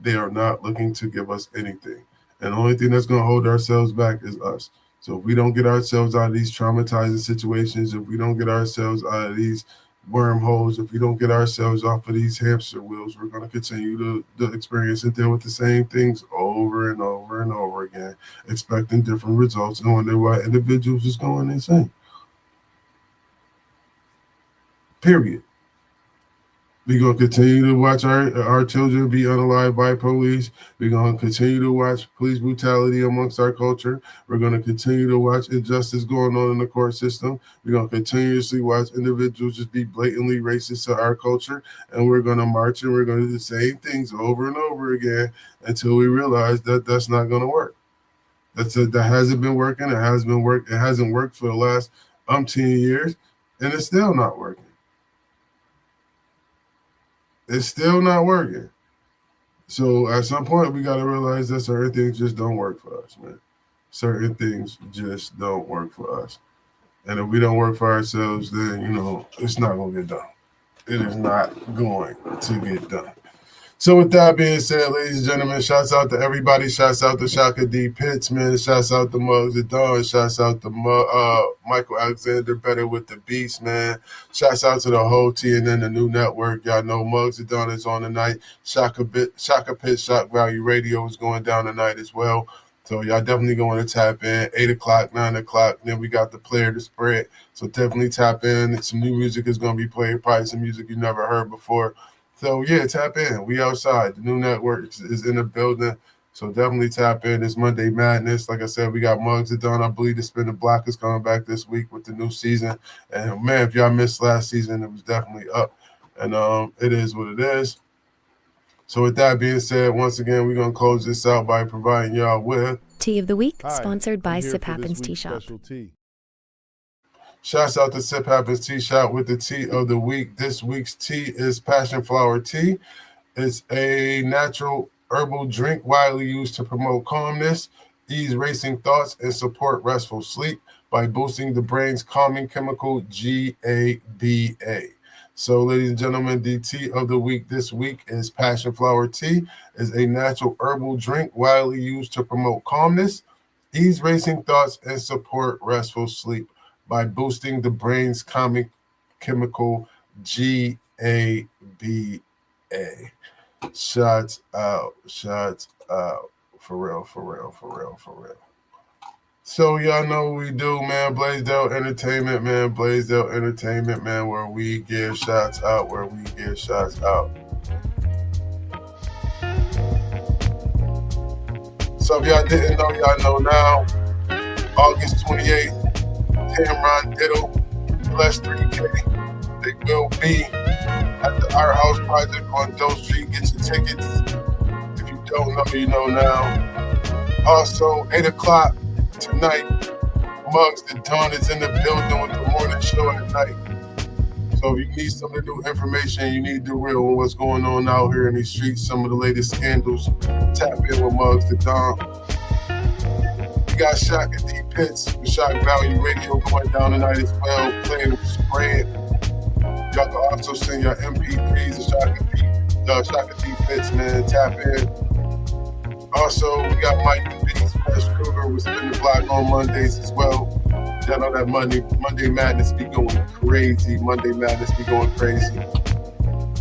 They are not looking to give us anything. And the only thing that's going to hold ourselves back is us. So if we don't get ourselves out of these traumatizing situations, if we don't get ourselves out of these wormholes, if we don't get ourselves off of these hamster wheels, we're going to continue to experience and deal with the same things over and over and over again, expecting different results and wonder why individuals is going insane. Period. We're going to continue to watch our children be unalived by police. We're going to continue to watch police brutality amongst our culture. We're going to continue to watch injustice going on in the court system. We're going to continuously watch individuals just be blatantly racist to our culture. And we're going to march and we're going to do the same things over and over again until we realize that that's not going to work. That hasn't been working. It hasn't worked for the last umpteen years, and it's still not working. It's still not working. So at some point, we got to realize that certain things just don't work for us, man. Certain things just don't work for us. And if we don't work for ourselves, then, it's not going to get done. It is not going to get done. So with that being said, ladies and gentlemen, shouts out to everybody. Shouts out to Shaka D. Pitts, man. Shouts out to Muggs the Dawn. Shouts out to Michael Alexander, Better with the Beast, man. Shouts out to the whole TNN, the new network. Y'all know Muggs the Dawn is on tonight. Shaka Pitts, Shock Value Radio is going down tonight as well. So y'all definitely going to tap in. 8 o'clock, 9 o'clock. Then we got the Player to Spread. So definitely tap in. Some new music is going to be played. Probably some music you never heard before. So, yeah, tap in. We outside. The new network is in the building. So definitely tap in. It's Monday Madness. Like I said, we got Muggs it done. I believe the Spin the Block is coming back this week with the new season. And, man, if y'all missed last season, it was definitely up. And it is what it is. So with that being said, once again, we're going to close this out by providing y'all with Tea of the Week, sponsored by Sip Happens Tea Shop. Shouts out to Sip Happens Tea Shop with the tea of the week. This week's tea is passion flower tea. It's a natural herbal drink widely used to promote calmness, ease racing thoughts, and support restful sleep by boosting the brain's calming chemical GABA. So, ladies and gentlemen, the tea of the week this week is passion flower tea. It's a natural herbal drink widely used to promote calmness, ease racing thoughts, and support restful sleep by boosting the brain's calming chemical GABA. Shots out. For real. So y'all know what we do, man. Blaisdell Entertainment, man. Where we give shots out. So if y'all didn't know, y'all know now. August 28th. Cameron Diddle, Bless 3K. They will be at the Art House Project on Doe Street. Get your tickets. If you don't know, you know now. Also, 8 o'clock tonight, Muggs the Dawn is in the building with the morning show at night. So if you need some of the new information, you need the real on what's going on out here in these streets, some of the latest scandals, tap in with Muggs the Dawn. Got Shaka D. Pitts with Shock Value Radio going down tonight as well, playing the spread. Y'all can also send your MP3s to Shaka D. Pitts, man. Tap in. Also, we got Mike B. Fresh Kruger with Spin the Block on Mondays as well. Y'all know that Monday Madness be going crazy.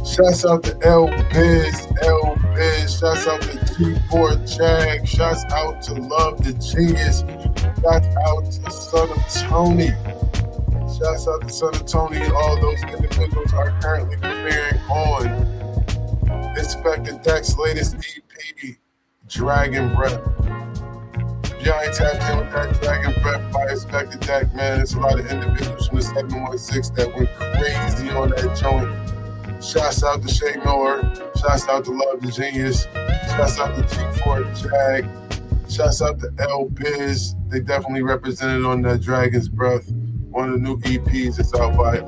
Shouts out to L Biz. Shouts out to T4 Jag. Shouts out to Love the Genius. Shouts out to Son of Tony. All those individuals are currently preparing on Inspector Deck's latest EP, Dragon Breath. If y'all ain't tapped in with that Dragon Breath by Inspector Deck, man, it's a lot of individuals from the 716 that went crazy on that joint. Shouts out to Shay Miller. Shouts out to Love the Genius. Shouts out to G4 Jag. Shouts out to L Biz. They definitely represented on that Dragon's Breath. One of the new EPs that's out by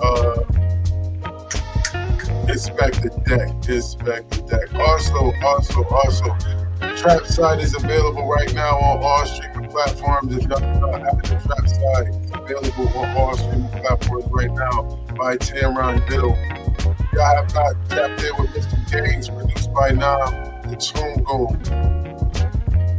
Inspector Deck. Inspector Deck. Also, Trap Side is available right now on all streaming platforms. If y'all not having the Trap Side, it's available on all streaming platforms right now by Tamron Diddle. Y'all have not tapped in with Mr. Gaines, produced by Nam, the Tune Goon.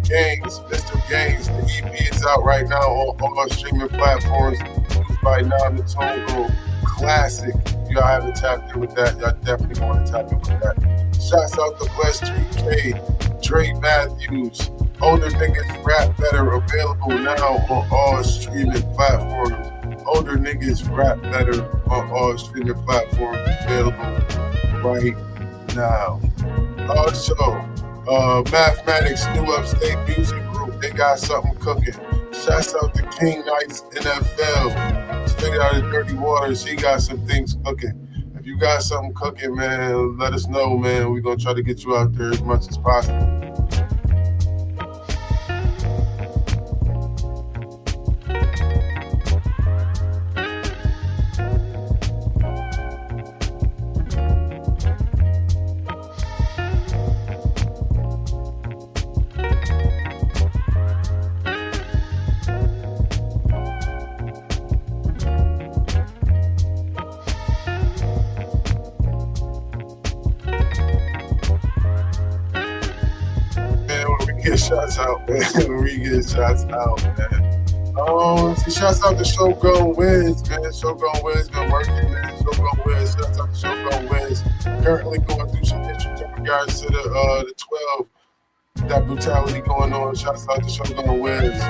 Gaines, Mr. Gaines, the EP is out right now on all streaming platforms, produced by Nam, the Tune Goon. Classic. Y'all haven't tapped in with that. Y'all definitely want to tap in with that. Shouts out to Bless 3K, Dre Matthews. Older Niggas Rap Better, available now on all streaming platforms. Older Niggas Rap Better on all streaming platforms, available right now. Also, Mathematics New Upstate Music Group, they got something cooking. Shouts out to King Knights NFL, straight out of Dirty Waters, he got some things cooking. If you got something cooking, man, let us know, man. We're going to try to get you out there as much as possible. Shots out, man. We get shots out, man. Shouts out to Shogun Wiz, man. Shogun Wiz been working, man. Shogun Wiz, shouts out to Shogun Wiz. Currently going through some issues in regards to the 12, that brutality going on. Shouts out to Shogun Wiz.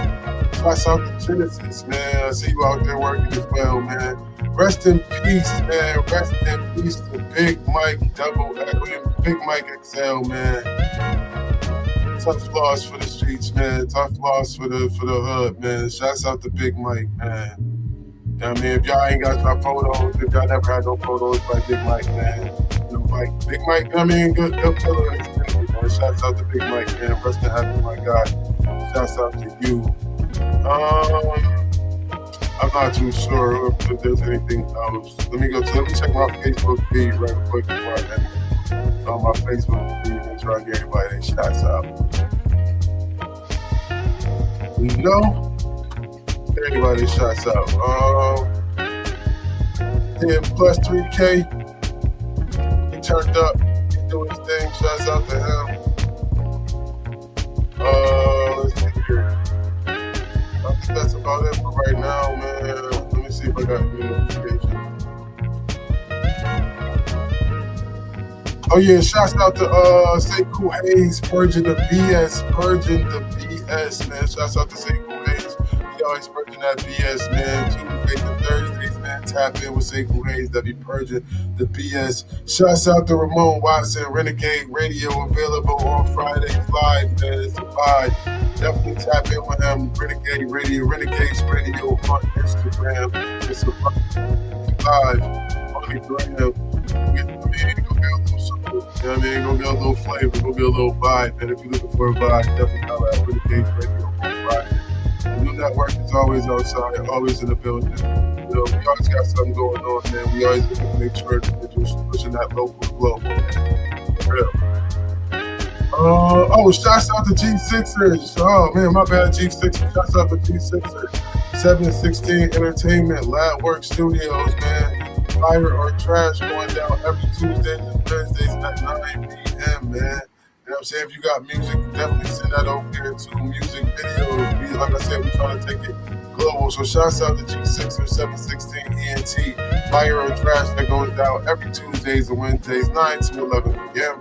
Shouts out to Genesis, man. I see you out there working as well, man. Rest in peace, man. Rest in peace to Big Mike Big Mike XL, man. Tough loss for the streets, man. Tough loss for the hood, man. Shouts out to Big Mike, man. You know what I mean? If y'all ain't got your photos, if y'all never had no photos by Big Mike, man. You know, like Big Mike, you know what I mean? Good killer in his community, man. Shouts out to Big Mike, man. Rest in heaven, my God. Shouts out to you. I'm not too sure if there's anything else. Let me check my Facebook feed right quick before I end it. On my Facebook feed and try to get everybody their shots out. No? Everybody shots out. Yeah, Plus 3K. He turned up. He doing his thing. Shots out to him. Let's see here. I think that's about it for right now, man. Let me see if I got any notifications. Oh yeah, shouts out to Sekou Hayes, purging the BS, man. Shouts out to Sekou Hayes. He always purging that BS, man. Tuesdays and Thursdays, man. Tap in with Sekou Hayes that be purging the BS. Shouts out to Ramon Watson, Renegade Radio, available on Fridays live, man. It's a vibe. Definitely tap in with him. Renegade Radio, Renegades Radio on Instagram. It's a vibe on the gram. You know what I mean? Gonna get a little flavor, gonna get a little vibe. And if you're looking for a vibe, definitely holler at Renegade Radio on Friday. The new network is always outside, always in the building. You know, we always got something going on, man. We always looking to make sure that we're just pushing that local and global, man. For real. Shouts out to G6ers. Oh man, my bad, G6ers. Shouts out to G6ers. 716 Entertainment, Lab Work Studios, man. Fire or Trash going down every Tuesdays and Thursdays at 9 p.m., man. You know what I'm saying? If you got music, definitely send that over here to music videos. Like I said, we're trying to take it global. So shouts out to G6 or 716 ENT. Fire or Trash that goes down every Tuesdays and Wednesdays, 9 to 11 p.m.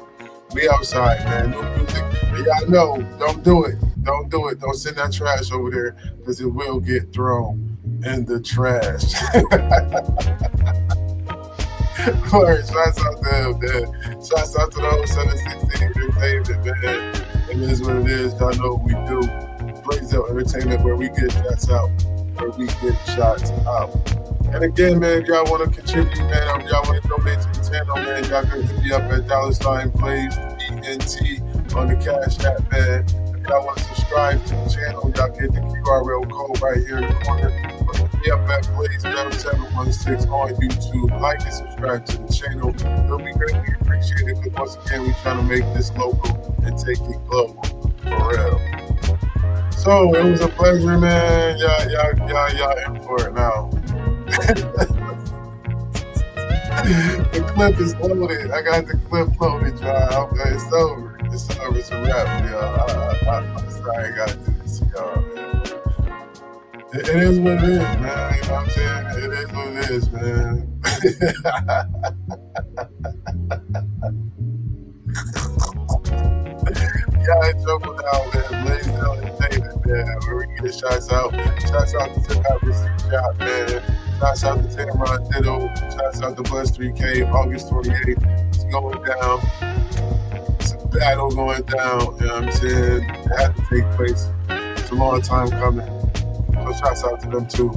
We outside, man. New music. And y'all know, don't do it. Don't do it. Don't send that trash over there because it will get thrown in the trash. Word, shouts out to him, man. Shouts out to the whole 716 Entertainment, man. It is what it is. Y'all know what we do. Blaze Out Entertainment, where we get shots out. Where we get shots out. And again, man, if y'all want to contribute, man, or if y'all want to donate to the channel, man, y'all can hit me up at $Blaze ENT on the Cash App, man. If y'all want to subscribe to the channel, y'all get the QR code right here in the corner. Or hit me up at Blaze716 on YouTube. Like and subscribe to the channel. It'll be greatly appreciated because once again, we're trying to make this local and take it global for real. So it was a pleasure, man. Y'all in for it now. The clip is loaded. I got the clip loaded, y'all. It's over. It's over. It's a wrap, y'all. I'm sorry I gotta do this to y'all, man. It is what it is, man. You know what I'm saying? It is what it is, man. Y'all ain't trouble now, man. Blaze Out Entertainment, man. Where we get shots out. Shots out to Sip Shop, man. Shouts out to Tamron Ditto. Shouts out to Buzz 3K. August 28th. It's going down. It's a battle going down. You know what I'm saying? It had to take place. It's a long time coming. So shouts out to them too.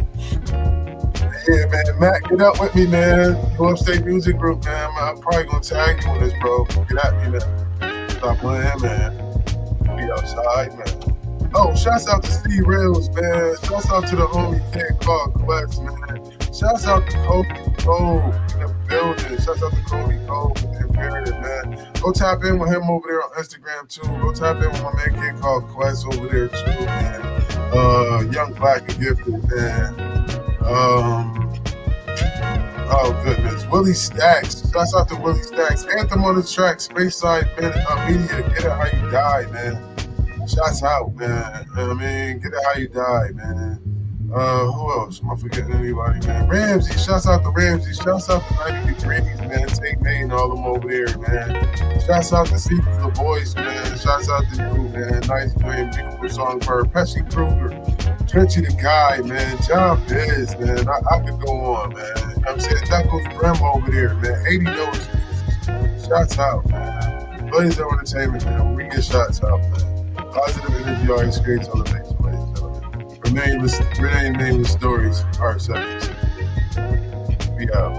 Yeah, man. Matt, get up with me, man. Go Upstate Music Group, man. I'm probably gonna tag you on this, bro. Get at me, man. Stop playing, man. Be outside, man. Oh, shouts out to Steve Rails, man. Shouts out to the homie Kid called Quest, man. Shouts out to Kobe Cole in the building. Shouts out to Kobe Cole with the Imperative, man. Go tap in with him over there on Instagram, too. Go tap in with my man Kid called Quest over there, too, man. Young Black and Gifted, man. Oh, goodness. Willie Stacks. Shouts out to Willie Stacks. Anthem on the track. Space-Side Media. Get it how you die, man. Shouts out, man. I mean, get it how you die, man. Who else? Am I forgetting anybody, man? Ramsey. Shouts out to Ramsey. Shouts out to 90 Degrees, man. Take May and all them over there, man. Shouts out to Seek the Voice, man. Shouts out to you, man. Nice playing, beautiful songbird. Pesci Kruger. Trenchy the Guy, man. John Biz, man. I could go on, man. You know what I'm saying? That goes Rem over there, man. 80 notes. Shouts out, man. Blaze Out Entertainment, man. We get shots out, man. Positive energy always creates elevation, ladies and gentlemen. Remain nameless stories, part 7. We out.